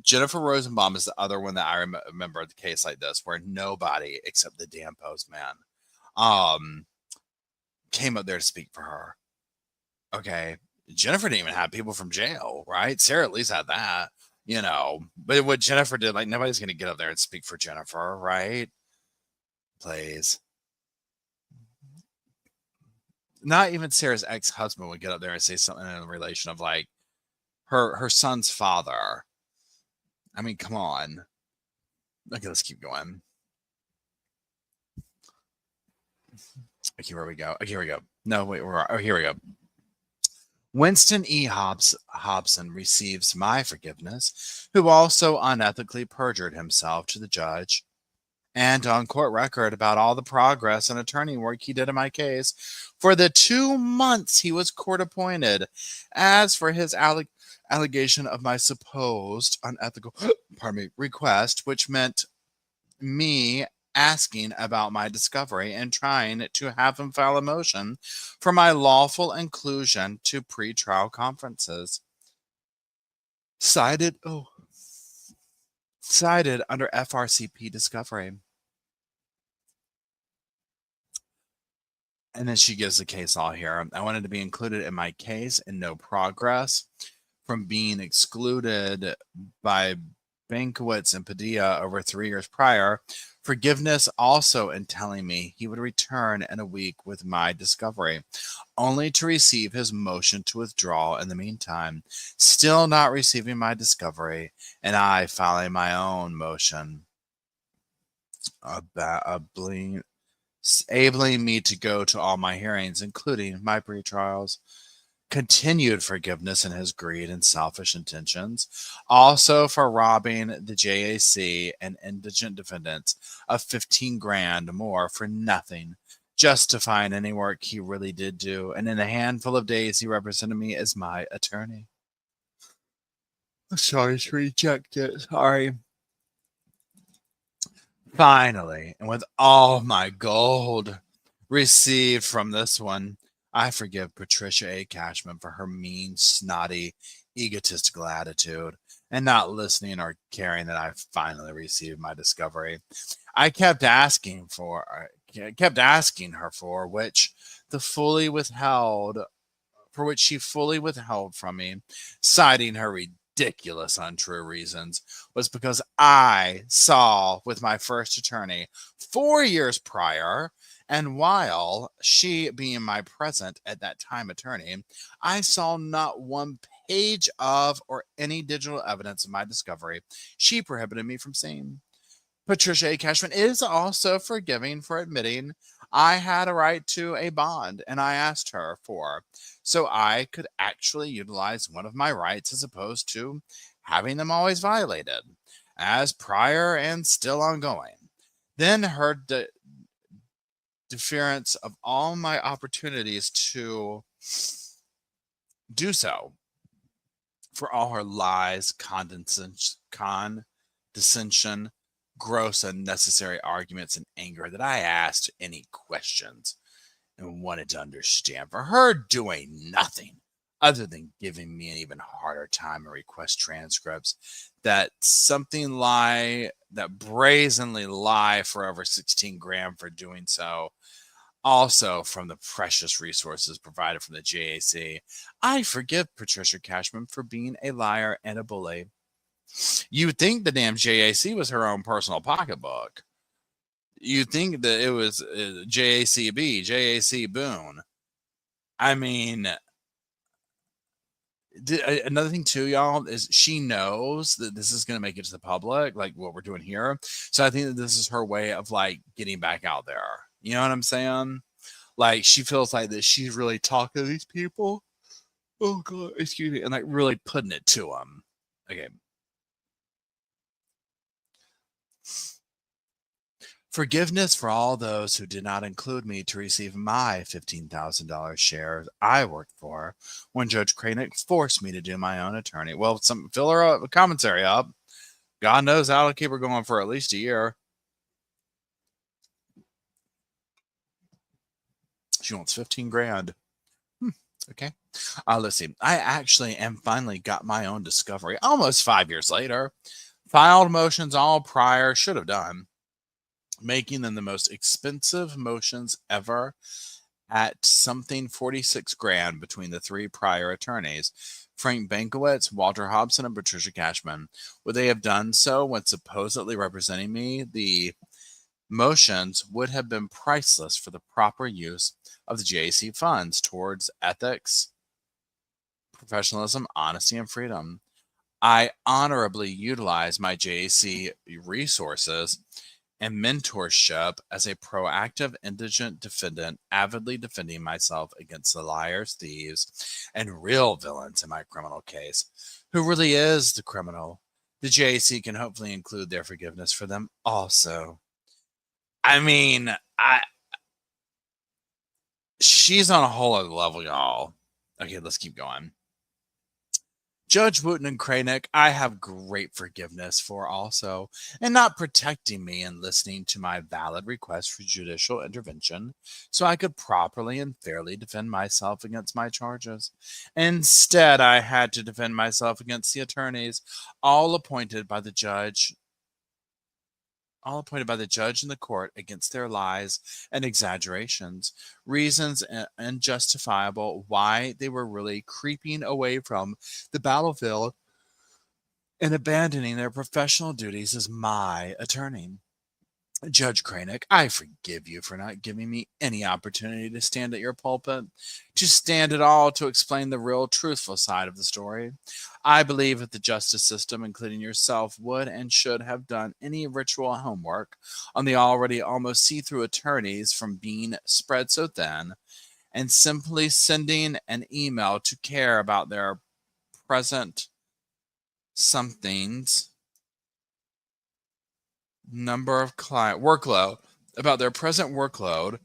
Jennifer Rosenbaum is the other one that I remember the case like this, where nobody except the damn postman um came up there to speak for her. Okay, Jennifer didn't even have people from jail, right? Sarah at least had that, But what Jennifer did, like nobody's gonna get up there and speak for Jennifer, right? Please. Not even Sarah's ex-husband would get up there and say something in the relation of like her son's father. I mean, come on. Okay, let's keep going. Okay, where we go. Okay, here we go. No, wait, here we go. Winston E. Hobson receives my forgiveness, who also unethically perjured himself to the judge and on court record about all the progress and attorney work he did in my case for the 2 months he was court appointed. As for his allegation of my supposed unethical request, which meant me asking about my discovery and trying to have him file a motion for my lawful inclusion to pretrial conferences. Cited under FRCP discovery. And then she gives the case all here. I wanted to be included in my case and no progress from being excluded by Bankowitz and Padilla over 3 years prior. Forgiveness also in telling me he would return in a week with my discovery, only to receive his motion to withdraw in the meantime. Still not receiving my discovery, and I filing my own motion. Enabling me to go to all my hearings, including my pretrials. Continued forgiveness in his greed and selfish intentions, also for robbing the JAC and indigent defendants of 15 grand more for nothing, justifying any work he really did do, and in a handful of days he represented me as my attorney. Sorry to reject it. Sorry. Finally, and with all my gold received from this one, I forgive Patricia A. Cashman for her mean, snotty, egotistical attitude and not listening or caring that I finally received my discovery. I kept asking her for which she fully withheld from me, citing her ridiculous untrue reasons, was because I saw with my first attorney 4 years prior, and while she being my present at that time attorney, I saw not one page of or any digital evidence of my discovery she prohibited me from seeing. Patricia A. Cashman is also forgiving for admitting I had a right to a bond and I asked her for, so I could actually utilize one of my rights as opposed to having them always violated, as prior and still ongoing. Then her deference of all my opportunities to do so. for all her lies, condescension, gross unnecessary arguments, and anger, that I asked any questions and wanted to understand. For her doing nothing other than giving me an even harder time and request transcripts that brazenly lie for over 16 grand for doing so, also from the precious resources provided from the JAC. I forgive Patricia Cashman for being a liar and a bully. You'd think the damn JAC was her own personal pocketbook. You'd think that it was JAC Boone. I mean, another thing too, y'all, is she knows that this is going to make it to the public, like what we're doing here. So I think that this is her way of like getting back out there. You know what I'm saying? Like she feels like that she's really talking to these people. Oh God, excuse me, and like really putting it to them. Okay. Forgiveness for all those who did not include me to receive my $15,000 share I worked for when Judge Cranick forced me to do my own attorney. Well, fill her up, commentary up. God knows I'll keep her going for at least a year. She wants 15 grand. Okay. Let's see. I actually am finally got my own discovery almost 5 years later. Filed motions all prior, should have done, making them the most expensive motions ever at something 46 grand between the three prior attorneys, Frank Bankowitz, Walter Hobson, and Patricia Cashman. Would they have done so when supposedly representing me? The motions would have been priceless for the proper use of the JAC funds towards ethics, professionalism, honesty, and freedom. I honorably utilize my JAC resources and mentorship as a proactive indigent defendant, avidly defending myself against the liars, thieves, and real villains in my criminal case. Who really is the criminal? The JAC can hopefully include their forgiveness for them also. I mean, she's on a whole other level, y'all. Okay, let's keep going. Judge Wooten and Cranick, I have great forgiveness for also, and not protecting me and listening to my valid request for judicial intervention so I could properly and fairly defend myself against my charges. Instead, I had to defend myself against the attorneys, all appointed by the judge in the court against their lies and exaggerations, reasons unjustifiable why they were really creeping away from the battlefield and abandoning their professional duties as my attorney. Judge Cranick, I forgive you for not giving me any opportunity to stand at your pulpit, to stand at all to explain the real, truthful side of the story. I believe that the justice system, including yourself, would and should have done any ritual homework on the already almost see-through attorneys from being spread so thin, and simply sending an email to care about their present somethings number of workload, about their present workload,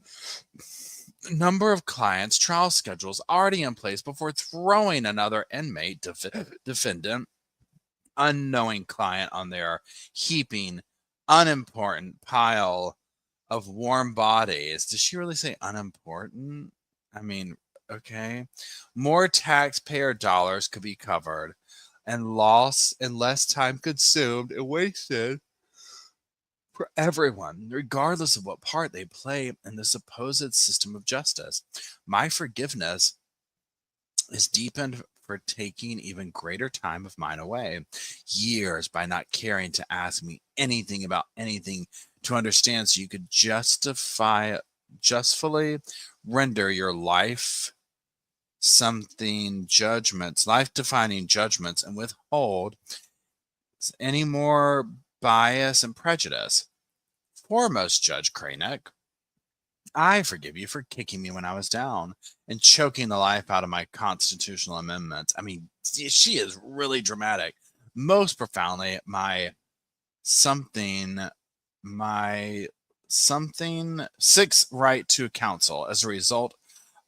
number of clients, trial schedules already in place before throwing another inmate, defendant, unknowing client on their heaping, unimportant pile of warm bodies. Did she really say unimportant? I mean, okay. More taxpayer dollars could be covered and loss and less time consumed and wasted for everyone, regardless of what part they play in the supposed system of justice. My forgiveness is deepened for taking even greater time of mine away, years by not caring to ask me anything about anything to understand so you could justfully render your life-defining judgments and withhold any more bias and prejudice. Foremost, Judge Cranick, I forgive you for kicking me when I was down and choking the life out of my constitutional amendments. I mean, she is really dramatic. Most profoundly, my something sixth right to counsel as a result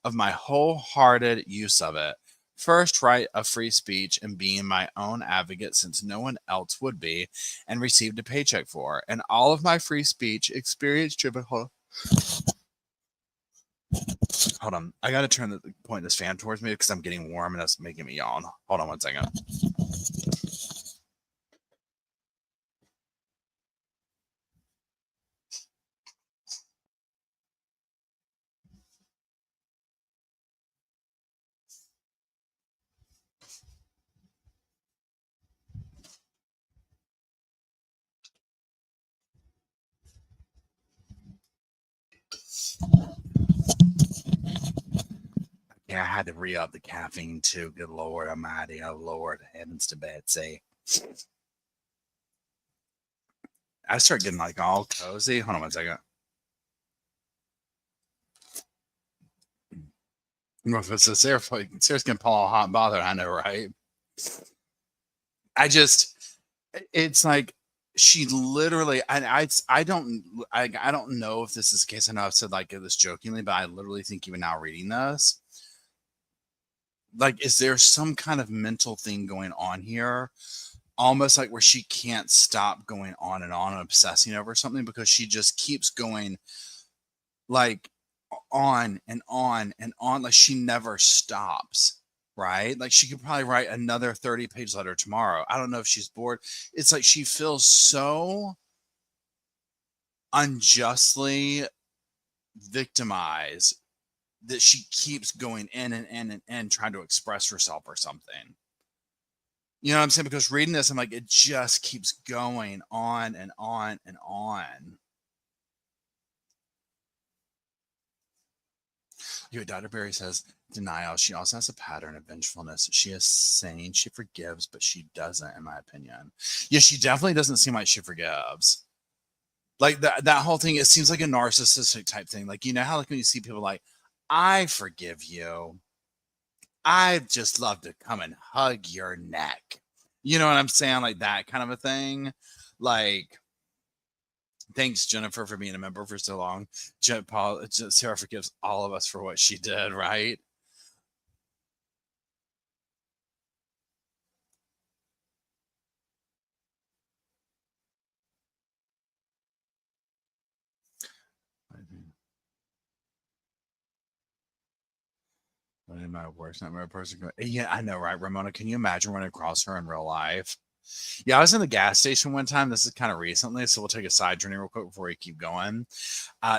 of my wholehearted use of it. First, right of free speech and being my own advocate since no one else would be, and received a paycheck for. And all of my free speech experience driven. Hold on. I got to point this fan towards me because I'm getting warm and that's making me yawn. Hold on 1 second. Yeah, I had to re-up the caffeine too. Good Lord Almighty. Oh Lord, heavens to Betsy. I start getting like all cozy. Hold on 1 second. If it's a Sarah's gonna pull all hot and bothered, I know, right? It's like she literally, I don't know if this is the case. I know I've said like this jokingly, but I literally think even now reading this, like, is there some kind of mental thing going on here? Almost like where she can't stop going on and obsessing over something because she just keeps going like on and on and on. Like she never stops, right? Like she could probably write another 30-page letter tomorrow. I don't know if she's bored. It's like she feels so unjustly victimized that she keeps going in and in and in trying to express herself or something. You know what I'm saying? Because reading this, I'm like, it just keeps going on and on and on. Dr. Berry says, denial. She also has a pattern of vengefulness. She is saying she forgives, but she doesn't, in my opinion. Yeah, she definitely doesn't seem like she forgives. Like that whole thing, it seems like a narcissistic type thing. Like, you know how like when you see people like, I forgive you. I'd just love to come and hug your neck. You know what I'm saying? Like that kind of a thing. Like, thanks, Jennifer, for being a member for so long. Sarah forgives all of us for what she did, right? What in my worst nightmare person? Yeah, I know, right, Ramona? Can you imagine running across her in real life? Yeah, I was in the gas station one time. This is kind of recently, so we'll take a side journey real quick before we keep going.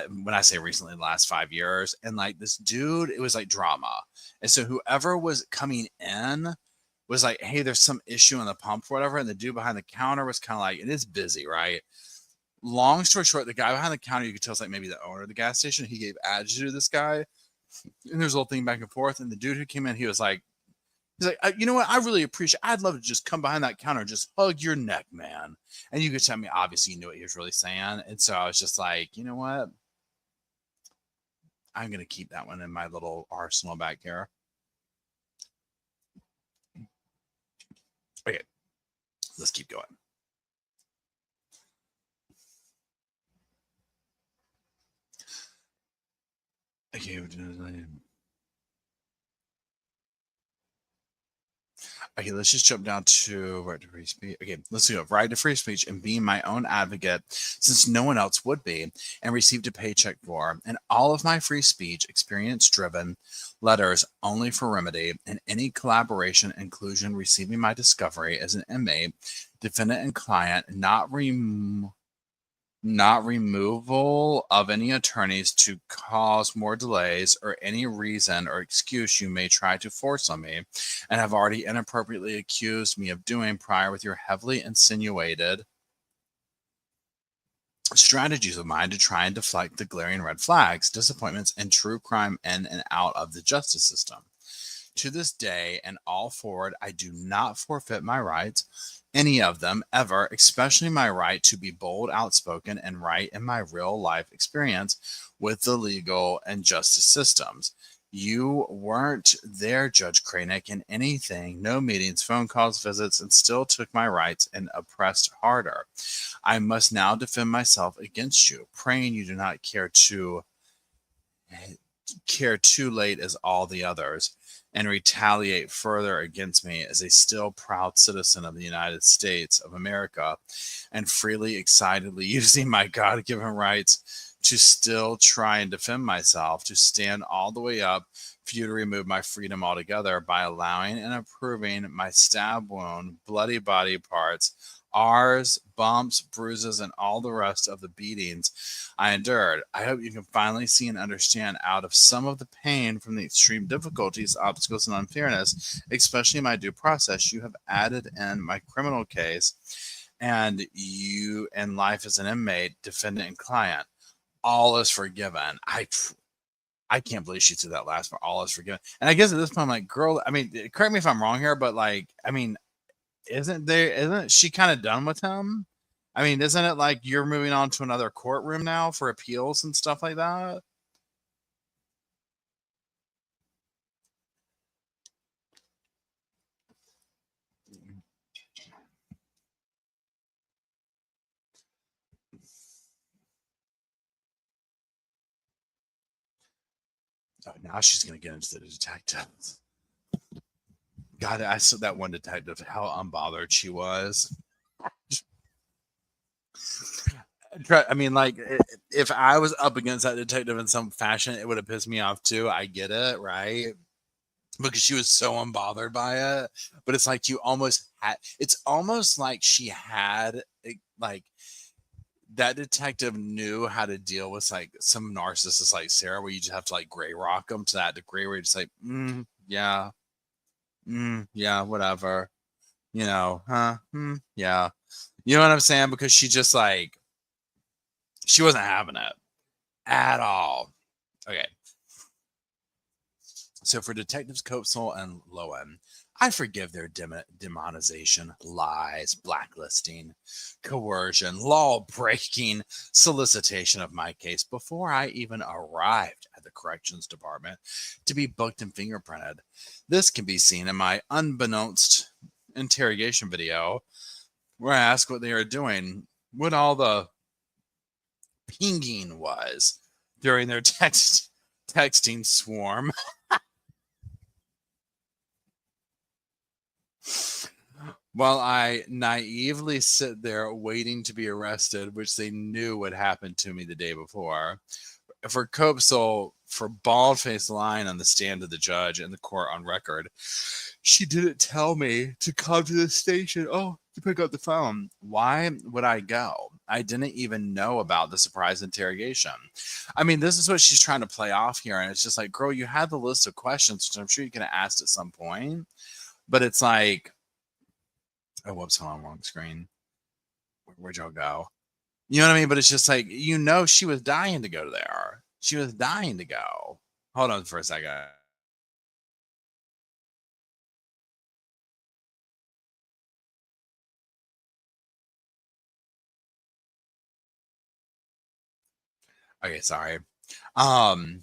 When I say recently, the last 5 years, and like this dude, it was like drama. And so whoever was coming in was like, "Hey, there's some issue in the pump or whatever," and the dude behind the counter was kind of like, "It is busy, right?" Long story short, the guy behind the counter, you could tell, is like maybe the owner of the gas station. He gave attitude to this guy, and there's a little thing back and forth. And the dude who came in, he's like, you know what? I really appreciate. I'd love to just come behind that counter and just hug your neck, man. And you could tell me, obviously, you knew what he was really saying. And so I was just like, you know what? I'm gonna keep that one in my little arsenal back here. Okay, let's keep going. Okay. Okay, let's just jump down to right to free speech. Okay, let's go. Right to free speech and being my own advocate since no one else would be, and received a paycheck for. And all of my free speech, experience driven letters only for remedy, and any collaboration inclusion receiving my discovery as an inmate, defendant, and client, not removal of any attorneys to cause more delays or any reason or excuse you may try to force on me and have already inappropriately accused me of doing prior with your heavily insinuated strategies of mine to try and deflect the glaring red flags, disappointments, and true crime in and out of the justice system. To this day and all forward, I do not forfeit my rights, any of them ever, especially my right to be bold, outspoken, and right in my real life experience with the legal and justice systems. You weren't there, Judge Kranick, in anything, no meetings, phone calls, visits, and still took my rights and oppressed harder. I must now defend myself against you, praying you do not care care too late as all the others and retaliate further against me as a still proud citizen of the United States of America and freely, excitedly using my God given rights to still try and defend myself, to stand all the way up for you to remove my freedom altogether by allowing and approving my stab wound, bloody body parts, R's, bumps, bruises, and all the rest of the beatings I endured. I hope you can finally see and understand out of some of the pain from the extreme difficulties, obstacles, and unfairness, especially my due process, you have added in my criminal case and you and life as an inmate, defendant, and client. All is forgiven. I can't believe she said that last part. All is forgiven. And I guess at this point, I'm like, girl, I mean, correct me if I'm wrong here, but like, I mean, isn't she kind of done with him? I mean, isn't it like you're moving on to another courtroom now for appeals and stuff like that? Oh, now she's gonna get into the detectives. God, I saw that one detective, how unbothered she was. I mean, like, if I was up against that detective in some fashion, it would have pissed me off too. I get it, right? Because she was so unbothered by it. But it's like you almost had, it's almost like she had, like, that detective knew how to deal with like some narcissists like Sarah, where you just have to like gray rock them to that degree where you're just like, yeah, yeah, whatever, huh? Yeah. You know what I'm saying? Because she just like, she wasn't having it at all. Okay. So for Detectives Copesol and Lowen, I forgive their demonization, lies, blacklisting, coercion, law breaking, solicitation of my case before I even arrived at the corrections department to be booked and fingerprinted. This can be seen in my unbeknownst interrogation video where I ask what they are doing, what all the pinging was during their texting swarm. While I naively sit there waiting to be arrested, which they knew would happen to me the day before. For Copesol, for bald-faced lying on the stand of the judge in the court on record, she didn't tell me to come to the station. Oh, to pick up the phone. Why would I go? I didn't even know about the surprise interrogation. I mean, this is what she's trying to play off here. And it's just like, girl, you had the list of questions, which I'm sure you could have asked at some point. But it's like, oh, whoops, hold on, wrong screen. Where'd y'all go? You know what I mean? But it's just like, she was dying to go there. She was dying to go. Hold on for a second. Okay, sorry. Um,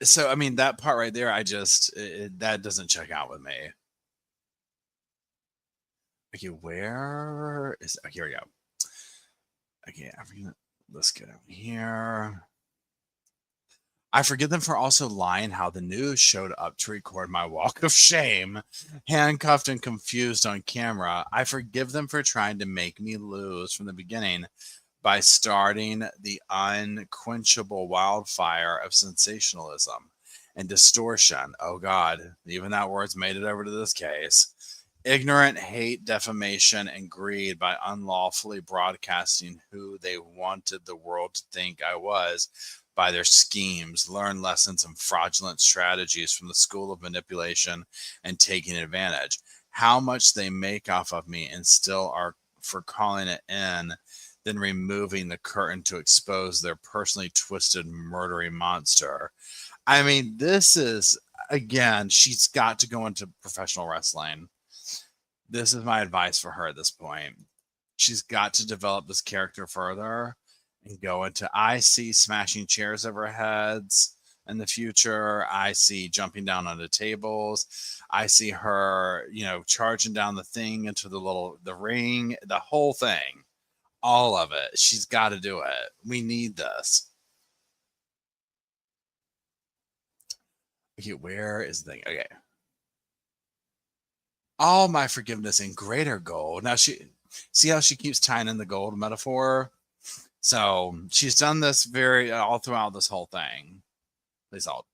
so I mean that part right there, that doesn't check out with me. Okay, where is? Oh, here we go. Okay, let's get over here. I forgive them for also lying how the news showed up to record my walk of shame, handcuffed and confused on camera. I forgive them for trying to make me lose from the beginning by starting the unquenchable wildfire of sensationalism and distortion. Oh God, even that word's made it over to this case. Ignorant hate, defamation, and greed by unlawfully broadcasting who they wanted the world to think I was by their schemes, learn lessons and fraudulent strategies from the school of manipulation and taking advantage. How much they make off of me and still are for calling it in, then removing the curtain to expose their personally twisted, murdering monster. I mean, this is, again, she's got to go into professional wrestling. This is my advice for her at this point. She's got to develop this character further and go into, I see smashing chairs over heads in the future. I see jumping down onto tables. I see her, charging down the thing into the ring, the whole thing, all of it. She's got to do it. We need this. Okay, where is the thing? Okay. All my forgiveness in greater gold. Now see how she keeps tying in the gold metaphor? So she's done this very all throughout this whole thing. At least all.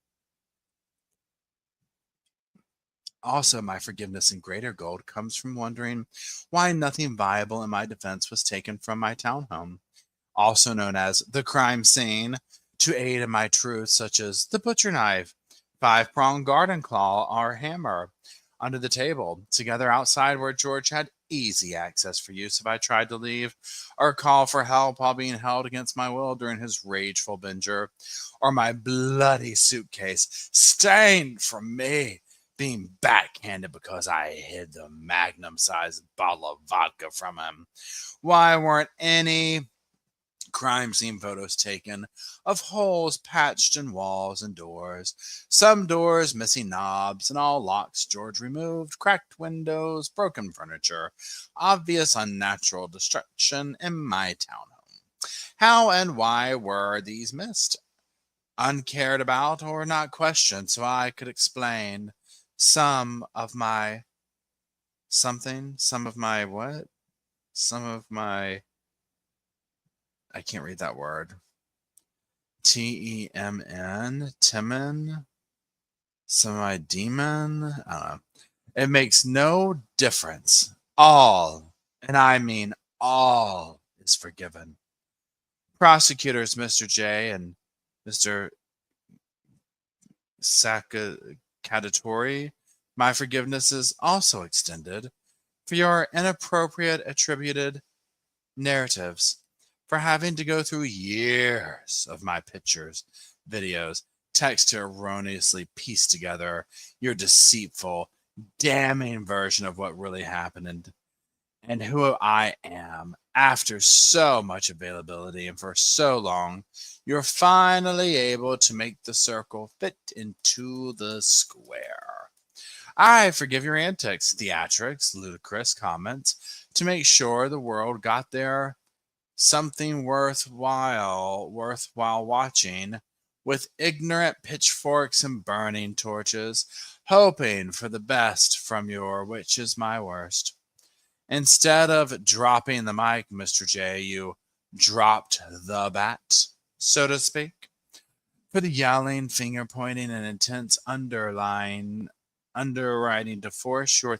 Also, my forgiveness in greater gold comes from wondering why nothing viable in my defense was taken from my townhome, also known as the crime scene, to aid in my truth, such as the butcher knife, five-pronged garden claw, or hammer under the table, together outside where George had easy access for use if I tried to leave, or call for help while being held against my will during his rageful binger, or my bloody suitcase stained from me being backhanded because I hid the magnum-sized bottle of vodka from him. Why weren't any crime scene photos taken of holes patched in walls and doors, some doors missing knobs, and all locks George removed, cracked windows, broken furniture, obvious unnatural destruction in my townhome? How and why were these missed, uncared about, or not questioned, so I could explain some of my some of my what? Some of my, I can't read that word. Temn, Timon, some of my demon. I don't know. It makes no difference. All, and I mean all, is forgiven. Prosecutors Mr. J and Mr. Sakatori, my forgiveness is also extended for your inappropriate attributed narratives, for having to go through years of my pictures, videos, text to erroneously piece together your deceitful, damning version of what really happened and who I am. After so much availability and for so long, you're finally able to make the circle fit into the square. I forgive your antics, theatrics, ludicrous comments to make sure the world got their something worthwhile watching, with ignorant pitchforks and burning torches, hoping for the best from your, which is my worst. Instead of dropping the mic, Mr. J, you dropped the bat, so to speak, for the yelling, finger pointing, and intense underwriting to force your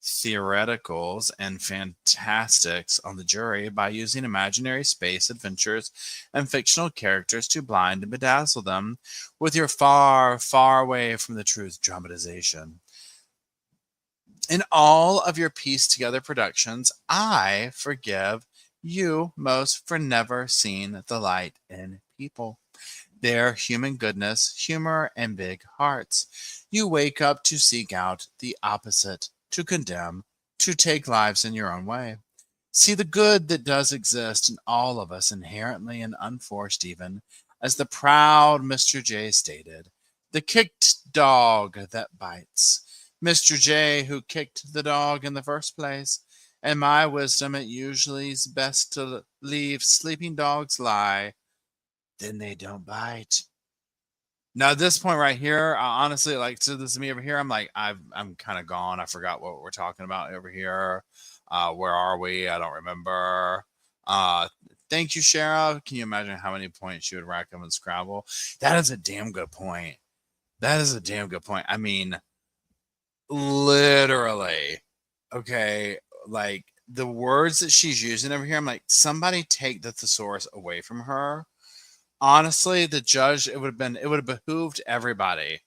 theoreticals and fantastics on the jury by using imaginary space adventures and fictional characters to blind and bedazzle them with your far, far away from the truth dramatization. In all of your pieced together productions, I forgive you most for never seeing the light in people, their human goodness, humor, and big hearts. You wake up to seek out the opposite, to condemn, to take lives in your own way. See the good that does exist in all of us, inherently and unforced, even, as the proud Mr. J stated, the kicked dog that bites. Mr. J, who kicked the dog in the first place. In my wisdom, it usually is best to leave sleeping dogs lie, then they don't bite. Now, at this point right here, honestly, like, so this is me over here. I'm like, I'm kind of gone. I forgot what we're talking about over here. Where are we? I don't remember. Thank you, Shara. Can you imagine how many points you would rack up in Scrabble? That is a damn good point. That is a damn good point. I mean, literally, okay, like the words that she's using over here, I'm like, somebody take the thesaurus away from her. Honestly, the judge, it would have behooved everybody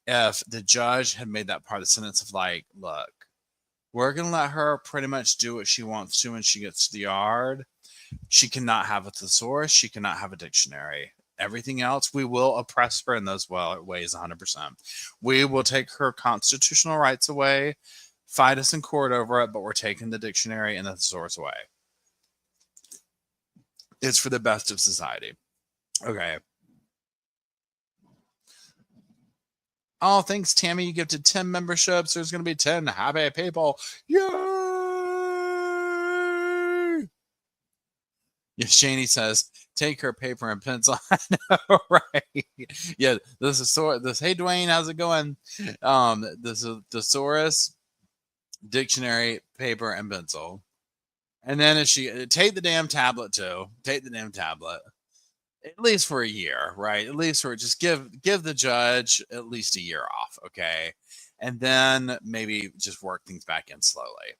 if the judge had made that part of the sentence of like, look, we're gonna let her pretty much do what she wants to when she gets to the yard. She cannot have a thesaurus, she cannot have a dictionary. Everything else, we will oppress her in those ways 100%. We will take her constitutional rights away, fight us in court over it, but we're taking the dictionary and the thesaurus away. It's for the best of society. Okay. Oh, thanks, Tammy. You gifted 10 memberships. There's going to be 10 happy people. Yay! Yeah, Shaney says, take her paper and pencil. I know, right? Yeah, this. Hey, Dwayne, how's it going? This is thesaurus, dictionary, paper, and pencil. And then if she take the damn tablet too, take the damn tablet. At least for a year, right? At least for just give the judge at least a year off, okay? And then maybe just work things back in slowly.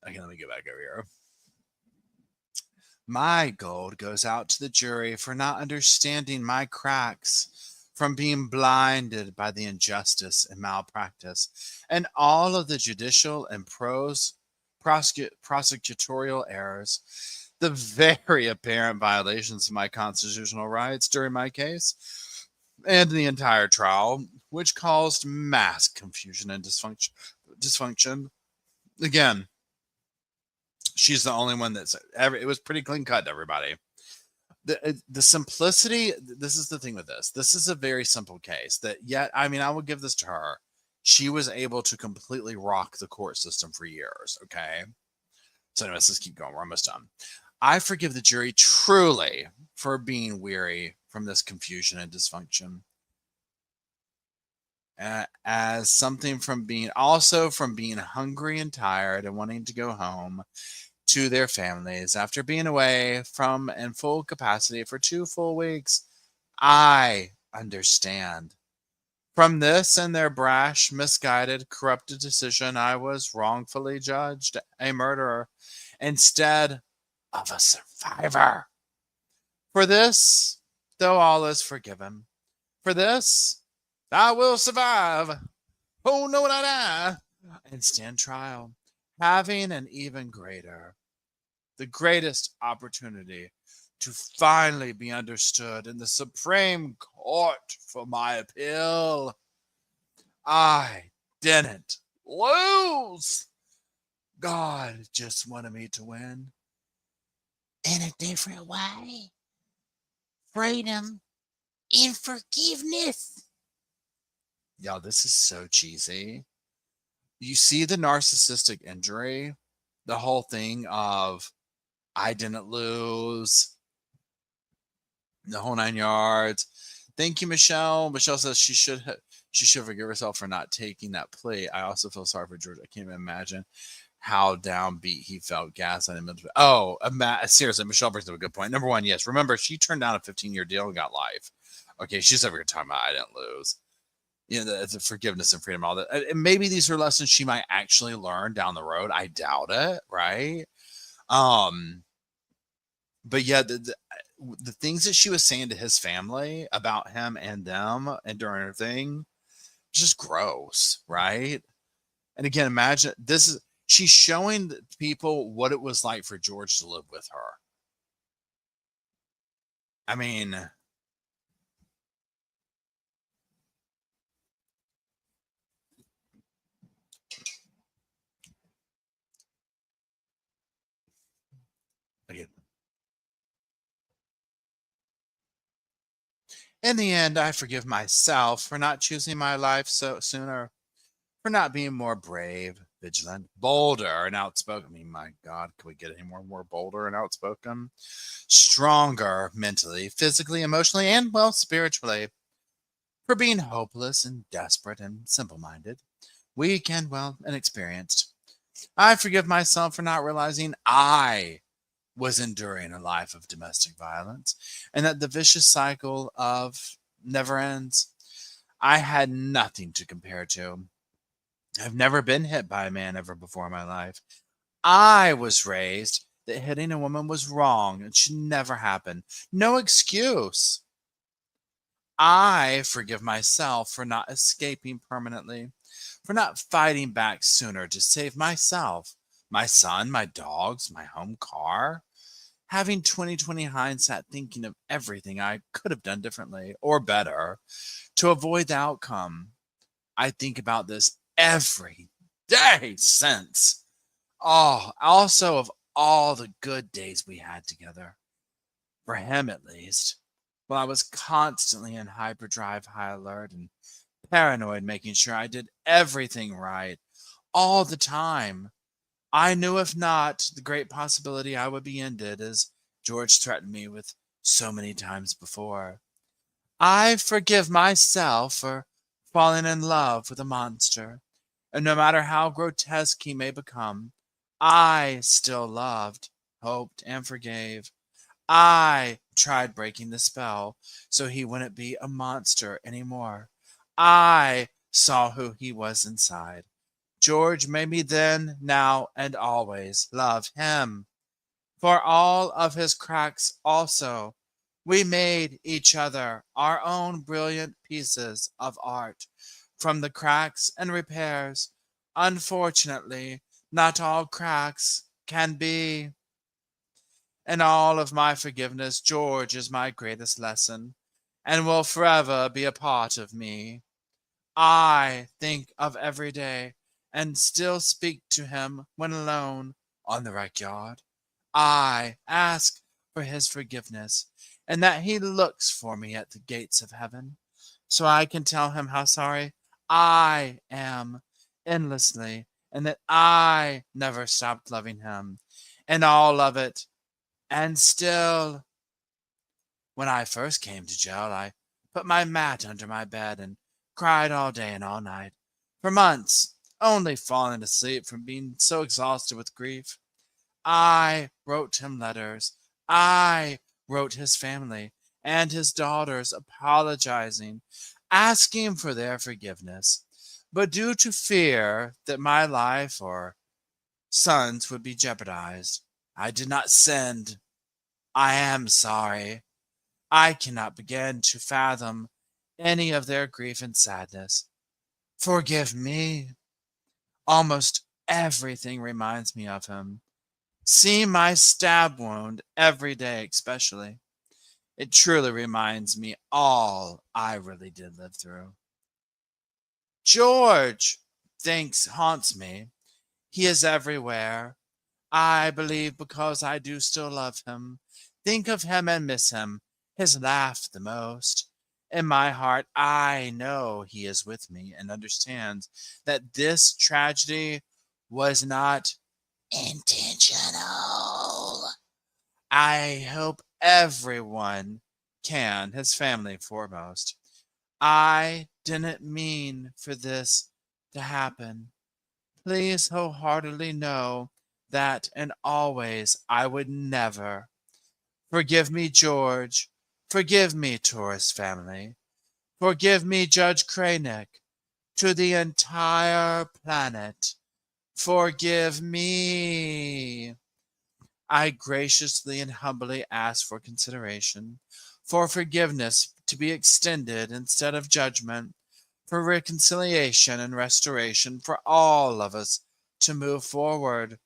Okay, let me get back over here. My gold goes out to the jury for not understanding my cracks, from being blinded by the injustice and malpractice, and all of the judicial and prosecutorial errors, the very apparent violations of my constitutional rights during my case, and the entire trial, which caused mass confusion and dysfunction. Again, she's the only one that's ever. It was pretty clean cut to everybody. The simplicity. This is the thing with this. This is a very simple case. That yet, I mean, I would give this to her. She was able to completely rock the court system for years. Okay. So, anyways, let's keep going. We're almost done. I forgive the jury truly for being weary from this confusion and dysfunction. As something from being hungry and tired and wanting to go home to their families after being away from in full capacity for 2 full weeks. I understand. From this and their brash, misguided, corrupted decision, I was wrongfully judged a murderer instead of a survivor. For this, though all is forgiven, for this, I will survive. Oh, no, not I. And stand trial, having an even greater, the greatest opportunity to finally be understood in the Supreme Court for my appeal. I didn't lose. God just wanted me to win in a different way. Freedom and forgiveness. Y'all, this is so cheesy. You see the narcissistic injury, the whole thing of I didn't lose, the whole 9 yards. Thank you, Michelle. Michelle says she should forgive herself for not taking that plea. I also feel sorry for George. I can't even imagine how downbeat he felt, gaslighted him. Oh, seriously, Michelle brings up a good point. Number one, yes, remember she turned down a 15-year deal and got life. Okay, she's over here talking about I didn't lose. You know, the forgiveness and freedom, all that. And maybe these are lessons she might actually learn down the road. I doubt it, right? But yeah, the things that she was saying to his family about him and them and during her thing, just gross, right? And again, imagine she's showing people what it was like for George to live with her. I mean, again, in the end, I forgive myself for not choosing my life so sooner, for not being more brave, vigilant, bolder, and outspoken. I mean, my God, can we get any more bolder and outspoken? Stronger mentally, physically, emotionally, and, well, spiritually. For being hopeless and desperate and simple-minded, weak and, well, inexperienced. I forgive myself for not realizing I was enduring a life of domestic violence and that the vicious cycle of never ends. I had nothing to compare to. I've never been hit by a man ever before in my life. I was raised that hitting a woman was wrong and should never happen. No excuse. I forgive myself for not escaping permanently, for not fighting back sooner to save myself, my son, my dogs, my home car. Having 2020 hindsight, thinking of everything I could have done differently or better to avoid the outcome. I think about this every day since. Oh, also of all the good days we had together. For him, at least. Well, I was constantly in hyperdrive, high alert, and paranoid, making sure I did everything right all the time. I knew if not, the great possibility I would be ended, as George threatened me with so many times before. I forgive myself for falling in love with a monster, and no matter how grotesque he may become, I still loved, hoped, and forgave. I tried breaking the spell so he wouldn't be a monster anymore. I saw who he was inside. George made me then, now, and always love him. For all of his cracks also, we made each other our own brilliant pieces of art. From the cracks and repairs, unfortunately, not all cracks can be. In all of my forgiveness, George is my greatest lesson, and will forever be a part of me. I think of every day, and still speak to him when alone on the rec-yard. I ask for his forgiveness, and that he looks for me at the gates of heaven, so I can tell him how sorry I am endlessly, and that I never stopped loving him, and all of it, and still. When I first came to jail, I put my mat under my bed and cried all day and all night, for months, only falling asleep from being so exhausted with grief. I wrote him letters. I wrote his family and his daughters apologizing, asking for their forgiveness. But due to fear that my life or son's would be jeopardized, I did not send. I am sorry. I cannot begin to fathom any of their grief and sadness. Forgive me. Almost everything reminds me of him. See my stab wound every day, especially. It truly reminds me all I really did live through. George thinks haunts me. He is everywhere. I believe because I do still love him, think of him and miss him, his laugh the most. In my heart, I know he is with me and understands that this tragedy was not intentional. I hope everyone can, his family foremost. I didn't mean for this to happen. Please wholeheartedly know that and always I would never. Forgive me, George. Forgive me, Taurus family. Forgive me, Judge Cranick. To the entire planet. Forgive me. I graciously and humbly ask for consideration, for forgiveness to be extended instead of judgment, for reconciliation and restoration for all of us to move forward.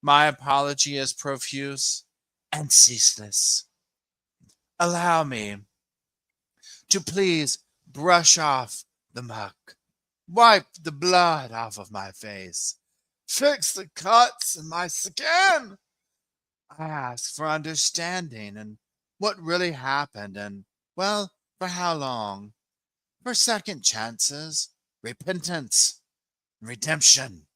My apology is profuse and ceaseless. Allow me to please brush off the muck, wipe the blood off of my face, fix the cuts in my skin. I ask for understanding and what really happened and, well, for how long, for second chances, repentance, redemption,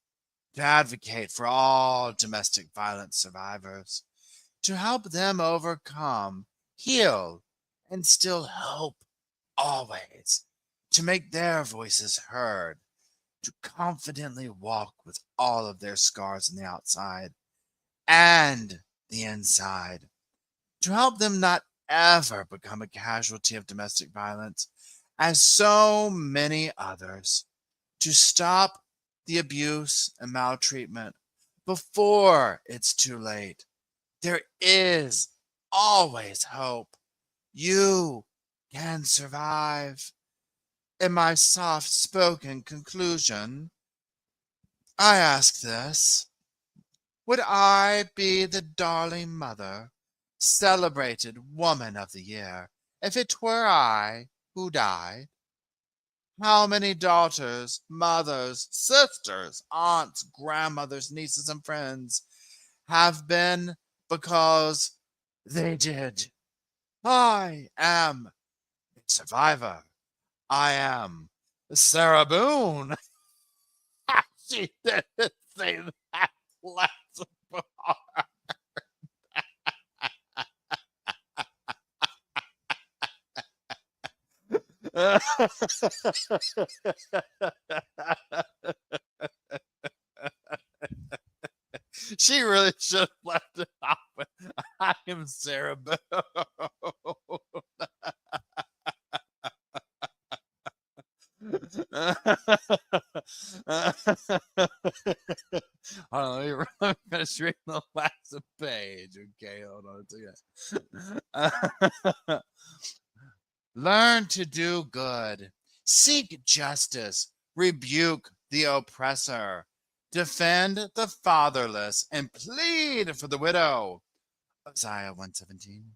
to advocate for all domestic violence survivors, to help them overcome, heal, and still hope always, to make their voices heard, to confidently walk with all of their scars on the outside and the inside, to help them not ever become a casualty of domestic violence, as so many others, to stop the abuse and maltreatment before it's too late. There is always hope. You can survive. In my soft spoken conclusion, I ask this: would I be the darling mother, celebrated woman of the year, if it were I who died? How many daughters, mothers, sisters, aunts, grandmothers, nieces, and friends have been because they did? I am a survivor. I am Sarah Boone. She didn't say that. glass of water. She really should have left it off with, I am Sarah Boo. Hold on, let me finish reading the last page. Okay, hold on. It's okay. Learn to do good. Seek justice. Rebuke the oppressor. Defend the fatherless and plead for the widow. Isaiah 117.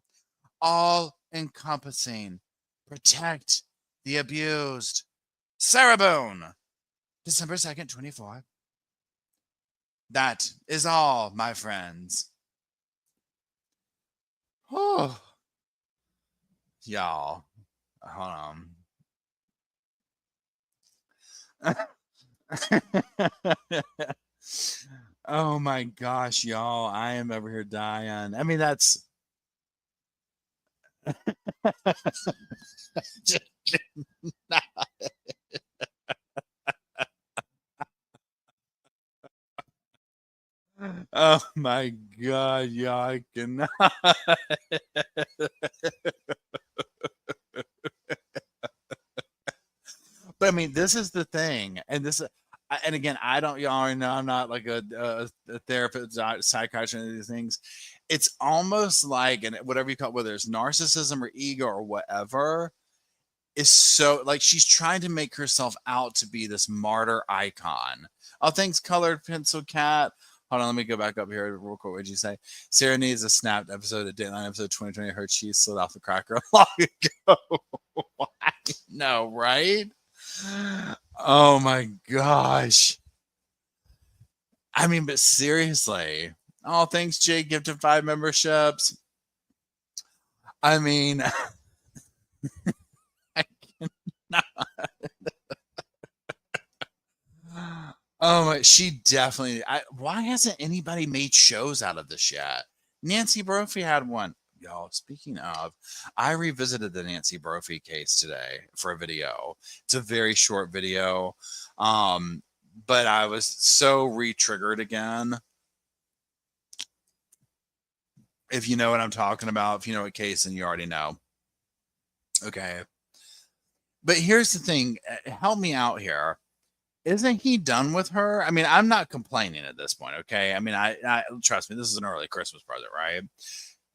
All encompassing. Protect the abused. Sarah Boone. December 2nd, 24. That is all, my friends. Oh, y'all. Hold on. Oh my gosh, y'all. I am over here dying. I mean, that's oh my god, y'all. I cannot. But I mean, this is the thing, and and again, I don't, y'all already know I'm not like a therapist, psychiatrist, or any of these things. It's almost like, and whatever you call it, whether it's narcissism or ego or whatever, is so like she's trying to make herself out to be this martyr icon. Oh, thanks, Colored Pencil Cat. Hold on, let me go back up here real quick. What did you say? Sarah needs a snapped episode of Dateline episode 2020. Her cheese slid off the cracker long ago. I know, right? Oh my gosh. I mean, but seriously. Oh, thanks, Jay. Gifted 5 memberships. I mean, I cannot. Oh my, she definitely. Why hasn't anybody made shows out of this yet? Nancy Brophy had one. Y'all, speaking of, I revisited the Nancy Brophy case today for a video. It's a very short video. But I was so re-triggered again. If you know what I'm talking about, if you know what case, then you already know. Okay. But here's the thing. Help me out here. Isn't he done with her? I mean, I'm not complaining at this point, okay? I mean, I trust me, this is an early Christmas present, right?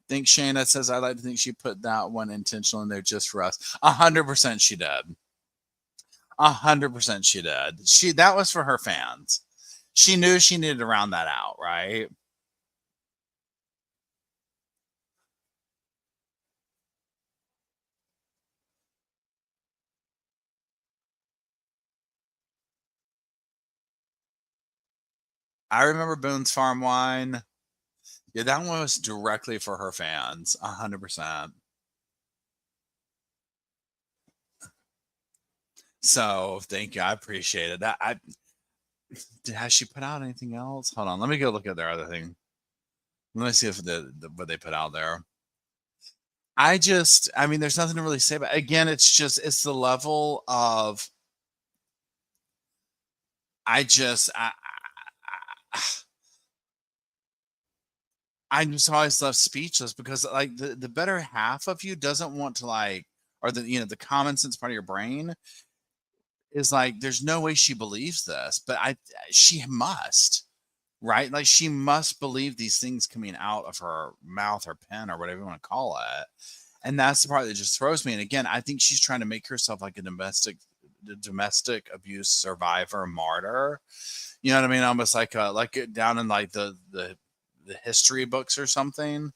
Think Shayna says I like to think she put that one intentional in there just for us. 100% she did. 100% she did. That was for her fans. She knew she needed to round that out, right? I remember Boone's Farm Wine. Yeah, that one was directly for her fans. 100%. So thank you. I appreciate it. Has she put out anything else? Hold on. Let me go look at their other thing. Let me see if what they put out there. I mean, there's nothing to really say about. Again, it's the level of. I just, I'm just always left speechless because like the better half of you doesn't want to like, or the common sense part of your brain is like, there's no way she believes this, but she must, right? Like she must believe these things coming out of her mouth or pen or whatever you want to call it. And that's the part that just throws me. And again, I think she's trying to make herself like a domestic abuse survivor martyr. You know what I mean? Almost like down in like the history books or something.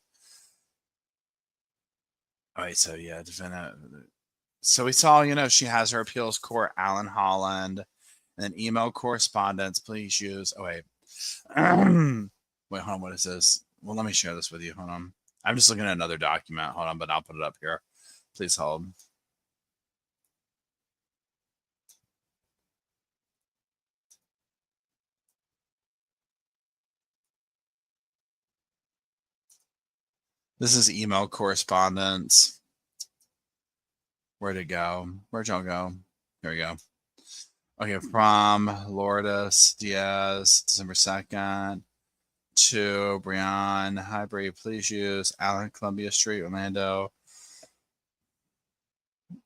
All right, so yeah, so we saw, she has her appeals court, Alan Holland, and then email correspondence. Please use. Oh wait, wait, hold on. What is this? Well, let me share this with you. Hold on. I'm just looking at another document. Hold on, but I'll put it up here. Please hold. This is email correspondence. Where'd it go? Where'd y'all go? Here we go. Okay, from Lourdes Diaz, December 2nd, to Brian. Hi, Brie. Please use Allen Columbia Street, Orlando.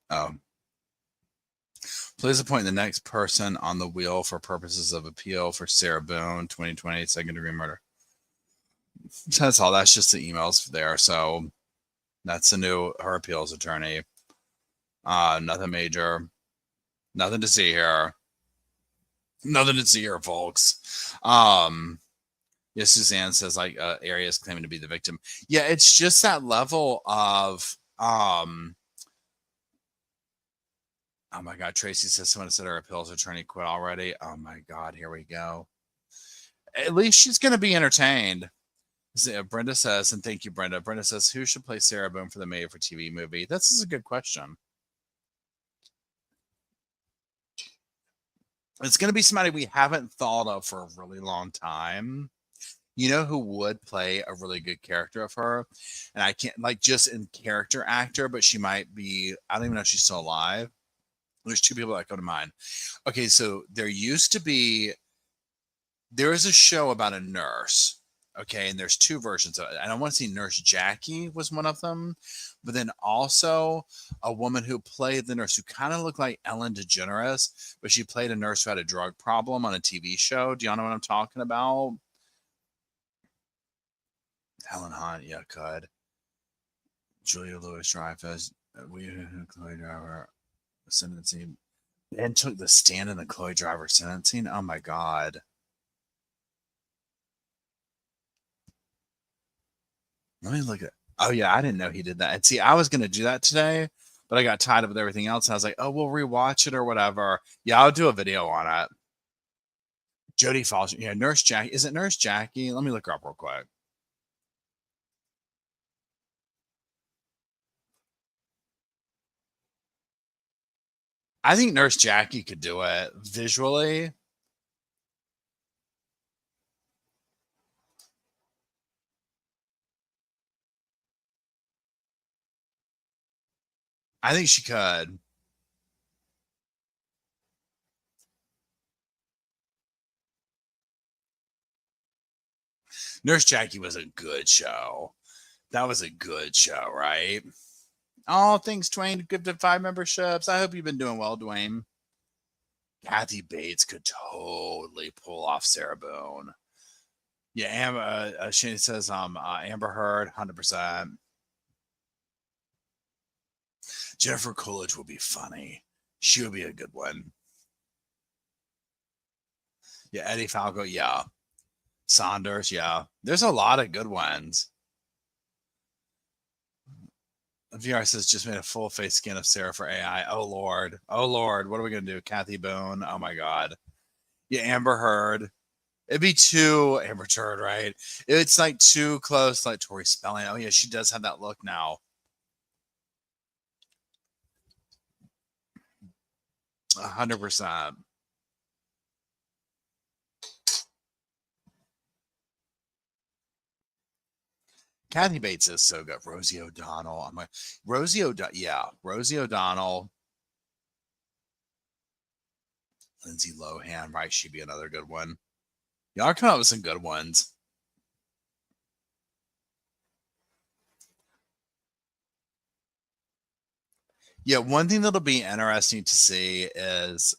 Oh. Please appoint the next person on the wheel for purposes of appeal for Sarah Boone, 2020, second-degree murder. That's all. That's just the emails there. So that's her appeals attorney. Nothing major. Nothing to see here. Nothing to see here, folks. Yeah, Suzanne says like Aria's claiming to be the victim. Yeah, it's just that level of oh my God, Tracy says someone said her appeals attorney quit already. Oh my God, here we go. At least she's going to be entertained. Brenda says, and thank you, Brenda. Brenda says, who should play Sarah Boone for the Made for TV movie? This is a good question. It's going to be somebody we haven't thought of for a really long time. You know who would play a really good character of her? And I can't, like, just in character actor, but she might be, I don't even know if she's still alive. There's two people that come to mind. Okay, so there is a show about a nurse. Okay, and there's two versions of it. And I want to see Nurse Jackie was one of them, but then also a woman who played the nurse who kind of looked like Ellen DeGeneres, but she played a nurse who had a drug problem on a TV show. Do y'all know what I'm talking about? Helen Hunt, yeah, could. Julia Louis-Dreyfus, Chloe Driver sentencing. Ben took the stand in the Chloe Driver sentencing. Oh my God. Let me look at. Oh yeah, I didn't know he did that. And see, I was gonna do that today, but I got tied up with everything else. And I was like, oh, we'll rewatch it or whatever. Yeah, I'll do a video on it. Jodie Foster, yeah, Nurse Jackie. Is it Nurse Jackie? Let me look her up real quick. I think Nurse Jackie could do it visually. I think she could. Nurse Jackie was a good show. That was a good show, right? Oh, thanks, Dwayne. Gifted 5 memberships. I hope you've been doing well, Dwayne. Kathy Bates could totally pull off Sarah Boone. Yeah, Shane says Amber Heard, 100%. Jennifer Coolidge would be funny. She would be a good one. Yeah, Eddie Falco, yeah. Saunders, yeah. There's a lot of good ones. VR says just made a full face scan of Sarah for AI. Oh Lord. Oh Lord. What are we gonna do? Kathy Boone. Oh my God. Yeah, Amber Heard. It'd be too Amber Heard, right? It's like too close, like Tori Spelling. Oh yeah, she does have that look now. 100%. Kathy Bates is so good. Rosie O'Donnell. I'm like Rosie O'Donnell. Lindsay Lohan, right? She'd be another good one. Y'all are coming up with some good ones. Yeah, one thing that'll be interesting to see is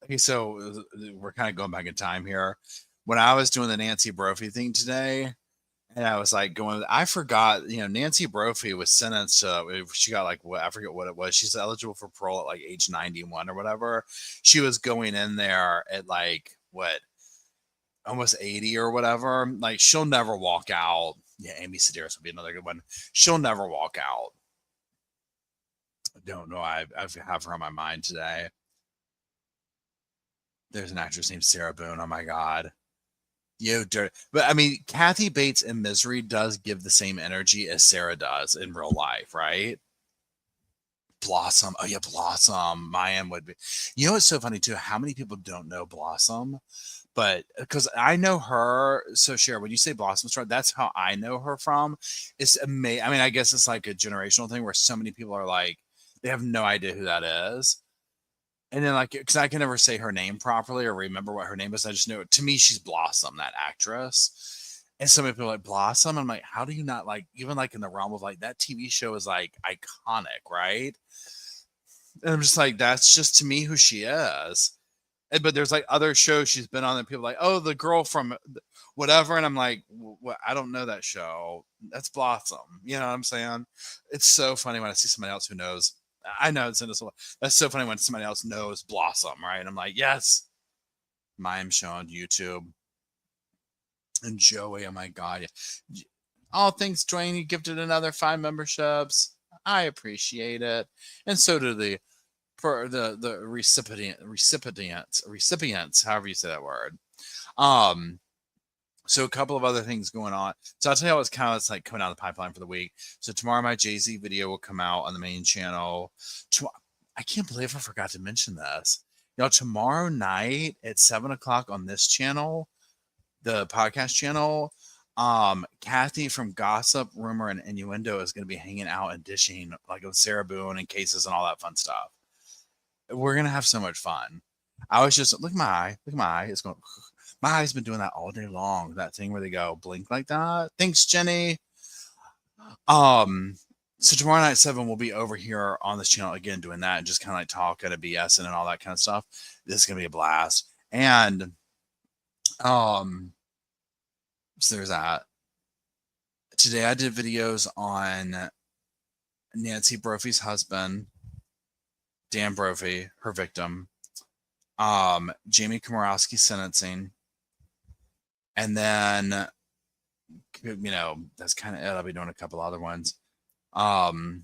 okay, so we're kind of going back in time here. When I was doing the Nancy Brophy thing today, and I was like going, I forgot, Nancy Brophy was sentenced to, she got like, what, I forget what it was. She's eligible for parole at like age 91 or whatever. She was going in there at like, what, almost 80 or whatever. Like, she'll never walk out. Yeah, Amy Sedaris will be another good one. She'll never walk out. I don't know. I have her on my mind today. There's an actress named Sarah Boone. Oh my God. You dirt. But I mean, Kathy Bates in Misery does give the same energy as Sarah does in real life, right? Blossom. Oh yeah, Blossom. Mayan would be. You know what's so funny too? How many people don't know Blossom? But because I know her, so Cher, when you say Blossom Star, that's how I know her from. It's amazing. I mean, I guess it's like a generational thing where so many people are like, they have no idea who that is. And then, like, because I can never say her name properly or remember what her name is. I just know, to me, she's Blossom, that actress. And so many people are like, Blossom. I'm like, how do you not like, even like in the realm of like that TV show is like iconic, right? And I'm just like, that's just to me who she is. But there's like other shows she's been on that people are like, oh, the girl from whatever. And I'm like, what? I don't know that show. That's Blossom. You know what I'm saying? It's so funny when I see somebody else who knows. I know it's in this. That's so funny when somebody else knows Blossom, right? And I'm like, yes, mime show on YouTube. And Joey, oh my God. Yeah. All thanks, Dwayne. You gifted another 5 memberships. I appreciate it. And so do for the recipients, however you say that word. Um, so a couple of other things going on. So I'll tell you what's kind of like coming out of the pipeline for the week. So tomorrow my Jay-Z video will come out on the main channel. I can't believe I forgot to mention this. You know, tomorrow night at 7 o'clock on this channel, the podcast channel, Kathy from Gossip, Rumor, and Innuendo is going to be hanging out and dishing like with Sarah Boone and cases and all that fun stuff. We're gonna have so much fun. I was just look at my eye. Look at my eye. It's going. My eye's been doing that all day long. That thing where they go blink like that. Thanks, Jenny. Um. So tomorrow night at 7, we'll be over here on this channel again doing that and just kind of like talking and BS and all that kind of stuff. This is gonna be a blast. And so there's that. Today I did videos on Nancy Brophy's husband, Dan Brophy, her victim. Jamie Komorowski's sentencing. And then, you know, that's kind of it. I'll be doing a couple other ones. And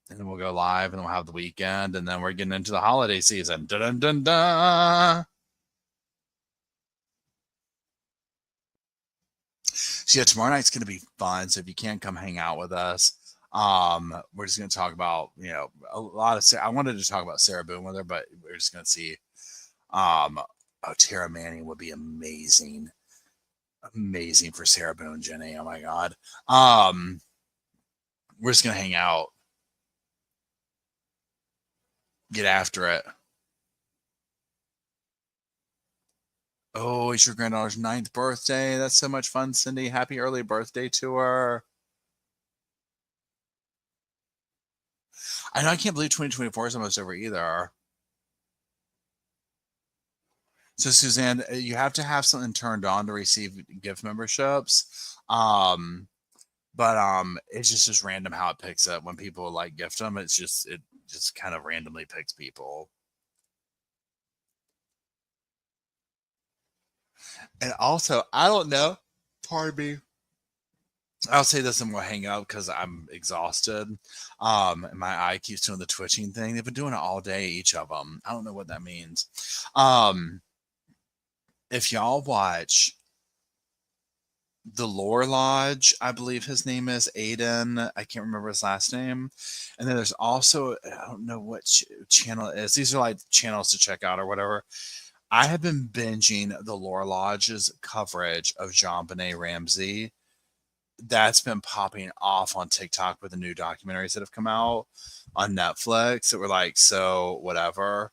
then we'll go live and then we'll have the weekend. And then we're getting into the holiday season. Dun, dun, dun, dun. So yeah, tomorrow night's going to be fun. So if you can't come hang out with us, we're just going to talk about, you know, a lot of, I wanted to talk about Sarah Boone with her, but we're just going to see, oh, Tara Manning would be amazing. Amazing for Sarah Boone, Jenny. Oh my God. We're just going to hang out, get after it. Oh, it's your granddaughter's 9th birthday. That's so much fun, Cindy. Happy early birthday to her. I know I can't believe 2024 is almost over either. So Suzanne, you have to have something turned on to receive gift memberships. But it's just random how it picks up when people like gift them. It just kind of randomly picks people. And also, I don't know. Pardon me. I'll say this and we'll hang up because I'm exhausted. And my eye keeps doing the twitching thing. They've been doing it all day, each of them. I don't know what that means. If y'all watch the Lore Lodge, I believe his name is Aiden. I can't remember his last name. And then there's also, I don't know what channel it is. These are like channels to check out or whatever. I have been binging the Lore Lodge's coverage of JonBenet Ramsey. That's been popping off on TikTok with the new documentaries that have come out on Netflix that were like, so whatever.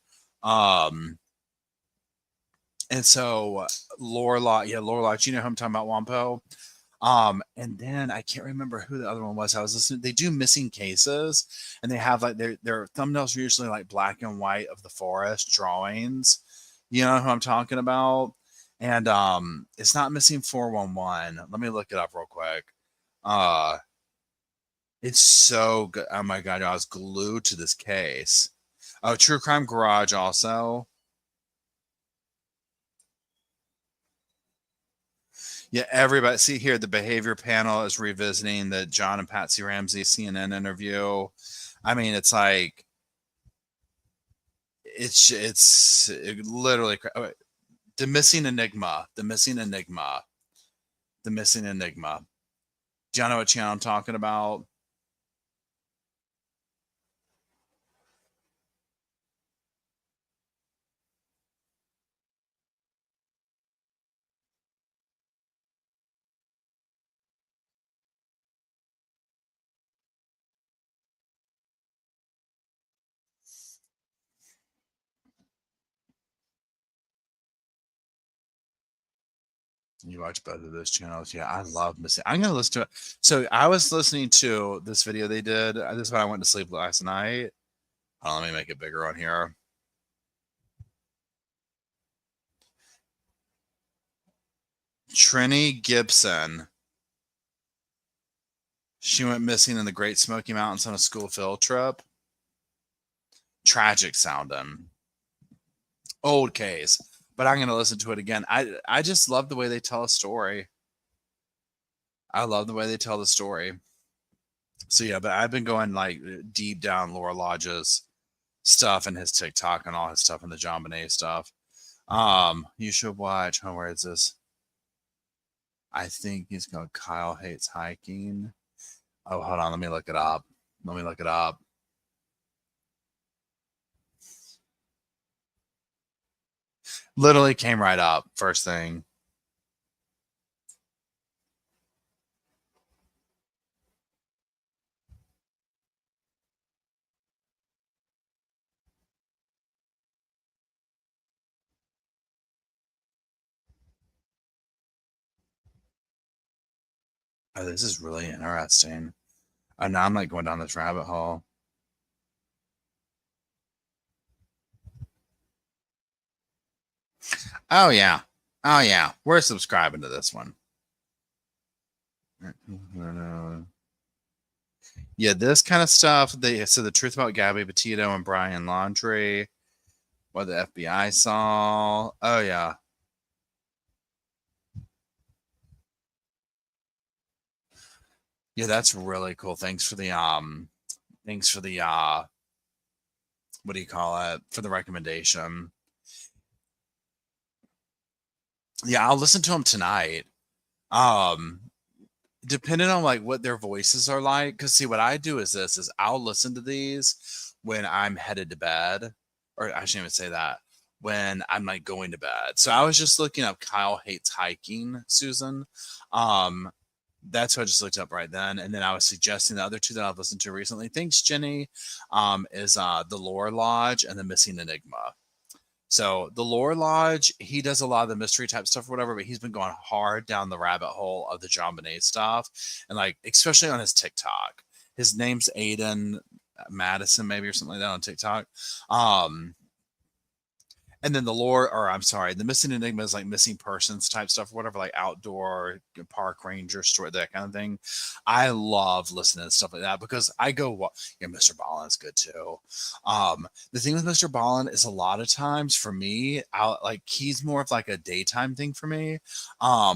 And so Lore Lodge, you know who I'm talking about, Wampo. And then I can't remember who the other one was. I was listening. They do missing cases, and they have like their thumbnails are usually like black and white of the forest drawings. You know who I'm talking about? And it's not missing 411. Let me look it up real quick. It's so good. Oh my God, I was glued to this case. Oh, True Crime Garage also. Yeah, everybody. See here, the behavior panel is revisiting the John and Patsy Ramsey CNN interview. I mean, it's like it's literally the missing enigma, the missing enigma, the missing enigma. Do y'all know what channel I'm talking about? You watch both of those channels. Yeah, I love missing. I'm gonna listen to it. So I was listening to this video they did. This is when I went to sleep last night. Let me make it bigger on here. Trini Gibson. She went missing in the Great Smoky Mountains on a school field trip. Tragic sounding. Old case. But I'm going to listen to it again. I just love the way they tell a story. I love the way they tell the story. So yeah, but I've been going like deep down Laura Lodge's stuff and his TikTok and all his stuff and the John Bonet stuff. You should watch. Oh, where is this? I think he's called Kyle Hates Hiking. Oh, hold on. Let me look it up. Literally came right up. First thing. Oh, this is really interesting. And now I'm like going down this rabbit hole. Oh yeah. Oh yeah. We're subscribing to this one. Yeah, this kind of stuff. So the truth about Gabby Petito and Brian Laundrie, what the FBI saw. Oh yeah. Yeah, that's really cool. Thanks for the what do you call it? For the recommendation. Yeah, I'll listen to them tonight. Um Depending on like what their voices are like, because see what I do is this is I'll listen to these when I'm headed to bed, or I shouldn't even say that, when I'm like going to bed. So I was just looking up Kyle Hates Hiking, Susan. um that's what I just looked up right then, and then I was suggesting the other two that I've listened to recently, thanks Jenny, is the Lore Lodge and the Missing Enigma. So the Lore Lodge, he does a lot of the mystery type stuff or whatever, but he's been going hard down the rabbit hole of the John Bonet stuff, and like especially on his TikTok. His name's Aiden Madison, maybe, or something like that on TikTok. Um, and then the lore, or I'm sorry, the Missing Enigma is like missing persons type stuff, whatever, like outdoor park ranger story, that kind of thing. I love listening to stuff like that because I go, well, yeah, Mr. Ballin is good too. The thing with Mr. Ballin is a lot of times for me, like he's more of like a daytime thing for me. I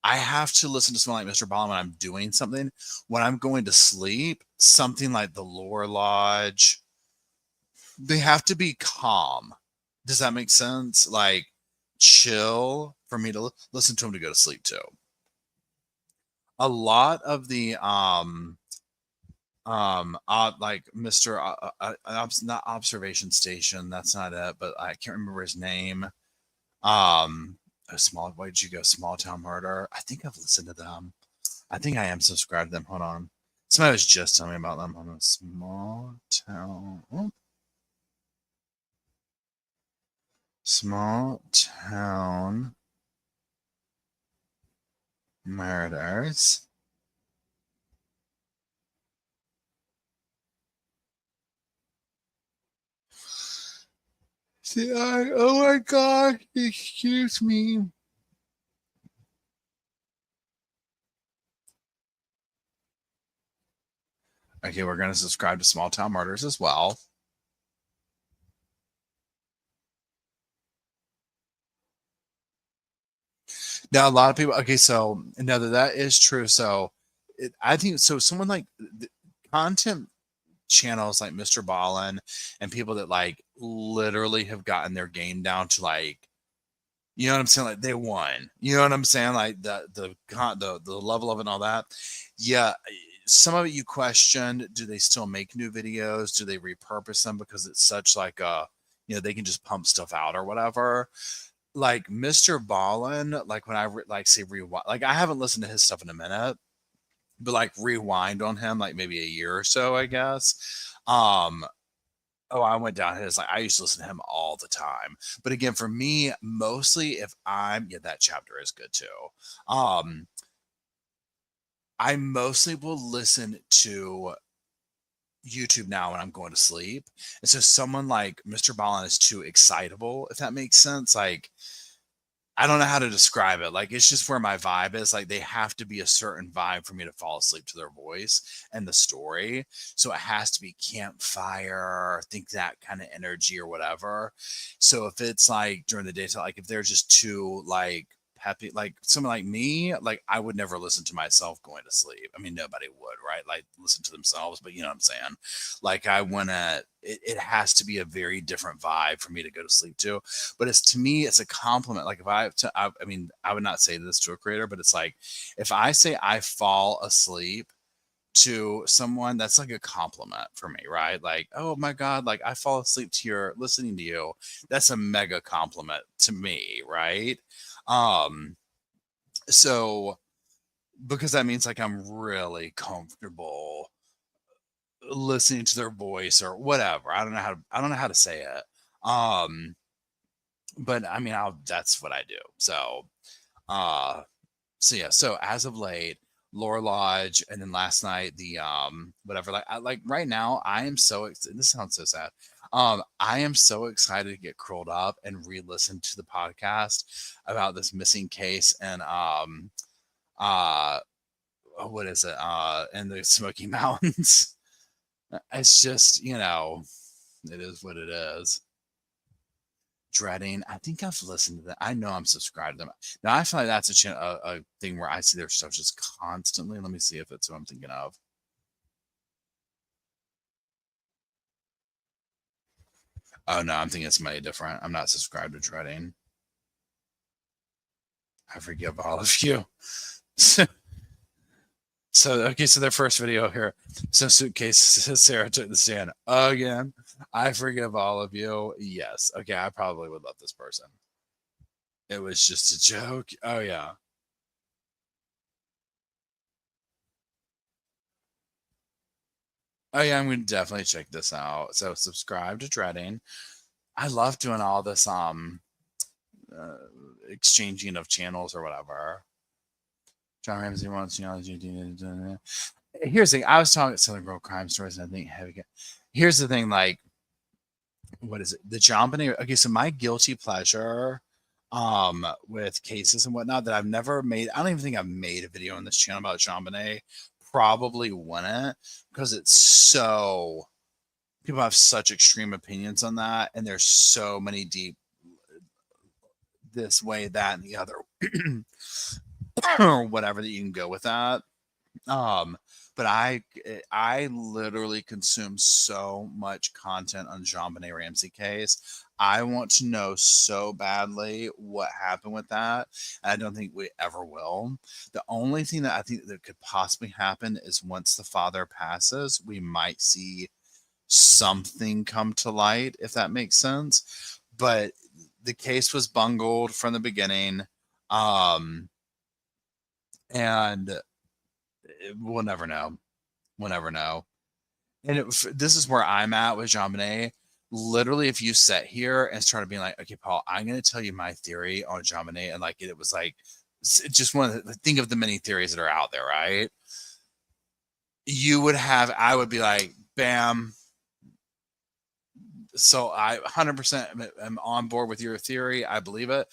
have to listen to someone like Mr. Ballin when I'm doing something. When I'm going to sleep, something like the Lore Lodge, they have to be calm. Does that make sense? Like chill for me to listen to him to go to sleep too. A lot of the like Mr. Not Observation Station, that's not it, but I can't remember his name. A small, why did you go Small Town Murder? I think I've listened to them. I think I am subscribed to them. Hold on. Somebody was just telling me about them on a small town. Oh, Small Town Murders. See, oh my God, excuse me. Okay, we're going to subscribe to Small Town Murders as well. Now, a lot of people, okay, so now that is true. So I think so. Someone like content channels like Mr. Ballin and people that like literally have gotten their game down to like, you know what I'm saying? Like they won. You know what I'm saying? Like the level of it and all that. Yeah, some of it you question. Do they still make new videos? Do they repurpose them because it's such like a, they can just pump stuff out or whatever. Like Mr. Ballin, like when I like say rewind, like I haven't listened to his stuff in a minute, but like rewind on him, like maybe a year or so, I guess. Um, Oh, I went down his, like, I used to listen to him all the time. But again, for me, mostly if I'm yeah, that chapter is good too. Um, I mostly will listen to YouTube now when I'm going to sleep. And so someone like Mr. Ballin is too excitable, if that makes sense. Like, I don't know how to describe it. Like, it's just where my vibe is. Like, they have to be a certain vibe for me to fall asleep to their voice and the story. So it has to be campfire, think that kind of energy or whatever. So if it's like during the daytime, like if they're just too like peppy, like someone like me, like I would never listen to myself going to sleep. I mean, nobody would, right? Like listen to themselves, but you know what I'm saying? Like I wanna, it has to be a very different vibe for me to go to sleep to, but it's to me it's a compliment. Like if I mean I would not say this to a creator, but it's like if I say I fall asleep to someone, that's like a compliment for me, right? Like, oh my god, like I fall asleep to your listening to you. That's a mega compliment to me, right? um so because that means like I'm really comfortable listening to their voice or whatever. I don't know how to say it. um but I mean, that's what I do. Uh, so yeah. So as of late, Lore Lodge, and then last night the whatever. Like right now, I am so. This sounds so sad. I am so excited to get curled up and re-listen to the podcast about this missing case and uh what is it in the Smoky Mountains. It's just it is what it is. Dreading. I think I've listened to that. I know I'm subscribed to them. Now I feel like that's a thing where I see their stuff just constantly. Let me see if it's what I'm thinking of. Oh no, I'm thinking it's somebody different. I'm not subscribed to Dreading. I forgive all of you. So okay, so their first video here. So suitcase Sarah took the stand again. I forgive all of you. Yes. Okay, I probably would love this person. It was just a joke. Oh yeah. Oh yeah, I'm gonna definitely check this out. So subscribe to Dreading. I love doing all this uh, exchanging of channels or whatever. John Ramsey wants here's the thing. I was talking about Southern Girl Crime Stories, and I think heavy. Here's the thing, like, what is it? The John Bonet. Okay, so my guilty pleasure, with cases and whatnot that I've never made. I don't even think I've made a video on this channel about John Bonet. Probably wouldn't because it's so people have such extreme opinions on that, and there's so many deep this way, that, and the other, or whatever that you can go with that. Um, but I literally consume so much content on Jean Benet Ramsey case. I want to know so badly what happened with that. I don't think we ever will. The only thing that I think that could possibly happen is once the father passes, we might see something come to light, if that makes sense. But the case was bungled from the beginning. Um, and we'll never know. We'll never know. And this is where I'm at with Jean Monnet. Literally, if you sit here and start being like, okay, Paul, I'm going to tell you my theory on Jean Monnet, and like it was like just one of the think of the many theories that are out there, right? I would be like, bam. So I 100% am on board with your theory. I believe it.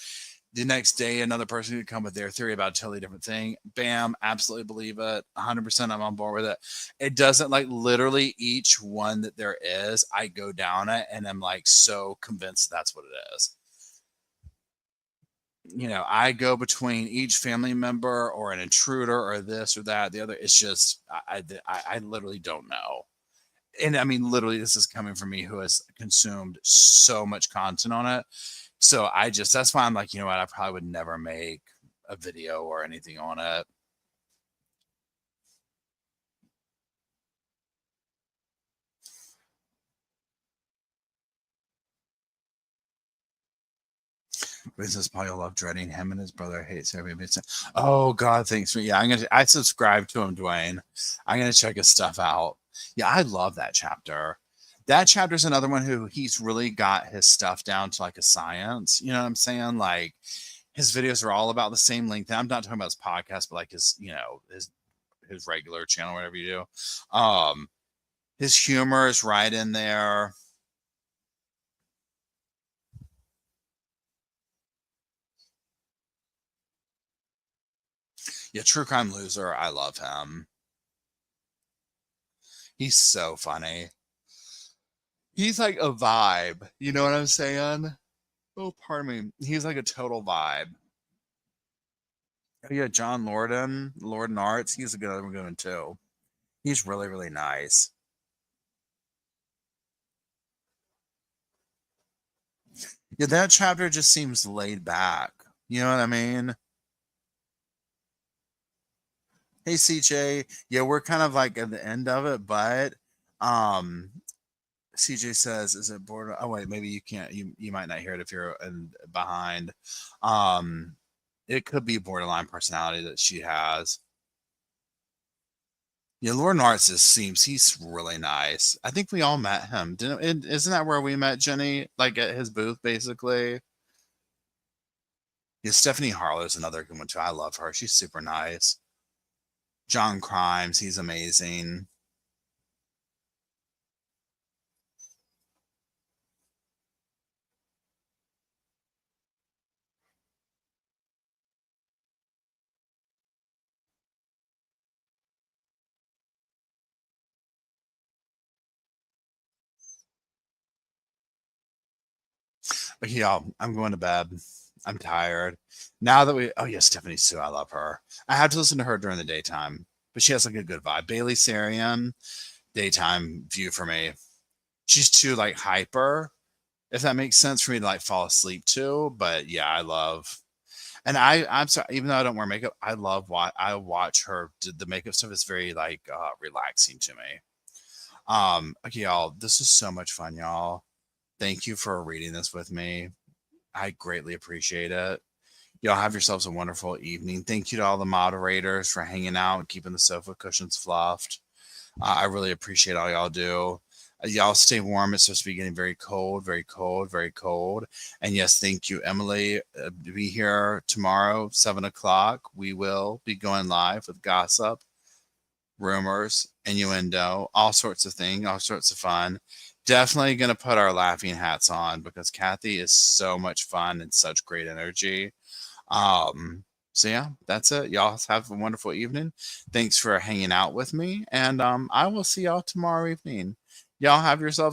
The next day, another person could come with their theory about a totally different thing. Bam, absolutely believe it. 100% I'm on board with it. It doesn't, like, literally each one that there is, I go down it and I'm like so convinced that's what it is. I go between each family member or an intruder or this or that, the other. It's just, I literally don't know. And I mean, literally, this is coming from me who has consumed so much content on it. So that's why I'm like, you know what? I probably would never make a video or anything on it. Business Paul, love dreading him and his brother hates everybody. Oh God, thanks for yeah. I subscribe to him, Dwayne. I'm gonna check his stuff out. Yeah, I love that chapter. That chapter's another one who he's really got his stuff down to like a science. You know what I'm saying? Like his videos are all about the same length. And I'm not talking about his podcast, but like his, his regular channel, whatever you do. His humor is right in there. Yeah, True Crime Loser. I love him. He's so funny. He's like a vibe. You know what I'm saying? Oh, pardon me. He's like a total vibe. Oh, yeah, John Lorden, Lorden Arts. He's a good one too. He's really, really nice. Yeah, that chapter just seems laid back. You know what I mean? Hey, CJ. Yeah, we're kind of like at the end of it, but um, CJ says, "Is it border?" Oh wait, maybe you can't. You might not hear it if you're behind. Um, it could be borderline personality that she has. Yeah, Lord Narcissus seems he's really nice. I think we all met him. Didn't isn't that where we met Jenny? Like at his booth, basically. Yeah, Stephanie Harlow's another good one too. I love her. She's super nice. John Crimes, he's amazing. But yeah, I'm going to bed. I'm tired. Now that we, oh yeah, Stephanie Sue, I love her. I have to listen to her during the daytime, but she has like a good vibe. Bailey Sarian, daytime view for me. She's too like hyper, if that makes sense for me to like fall asleep to. But yeah, I love, and I'm sorry, even though I don't wear makeup, I love why I watch her. The makeup stuff is very like relaxing to me. Okay, y'all, this is so much fun, y'all. Thank you for reading this with me. I greatly appreciate it. Y'all have yourselves a wonderful evening. Thank you to all the moderators for hanging out and keeping the sofa cushions fluffed. I really appreciate all y'all do. Y'all stay warm. It's supposed to be getting very cold, very cold, very cold. And yes, thank you, Emily. Be here tomorrow, 7 o'clock. We will be going live with gossip, rumors, innuendo, all sorts of things, all sorts of fun. Definitely going to put our laughing hats on because Kathy is so much fun and such great energy. So yeah, that's it. Y'all have a wonderful evening. Thanks for hanging out with me, and I will see y'all tomorrow evening. Y'all have yourselves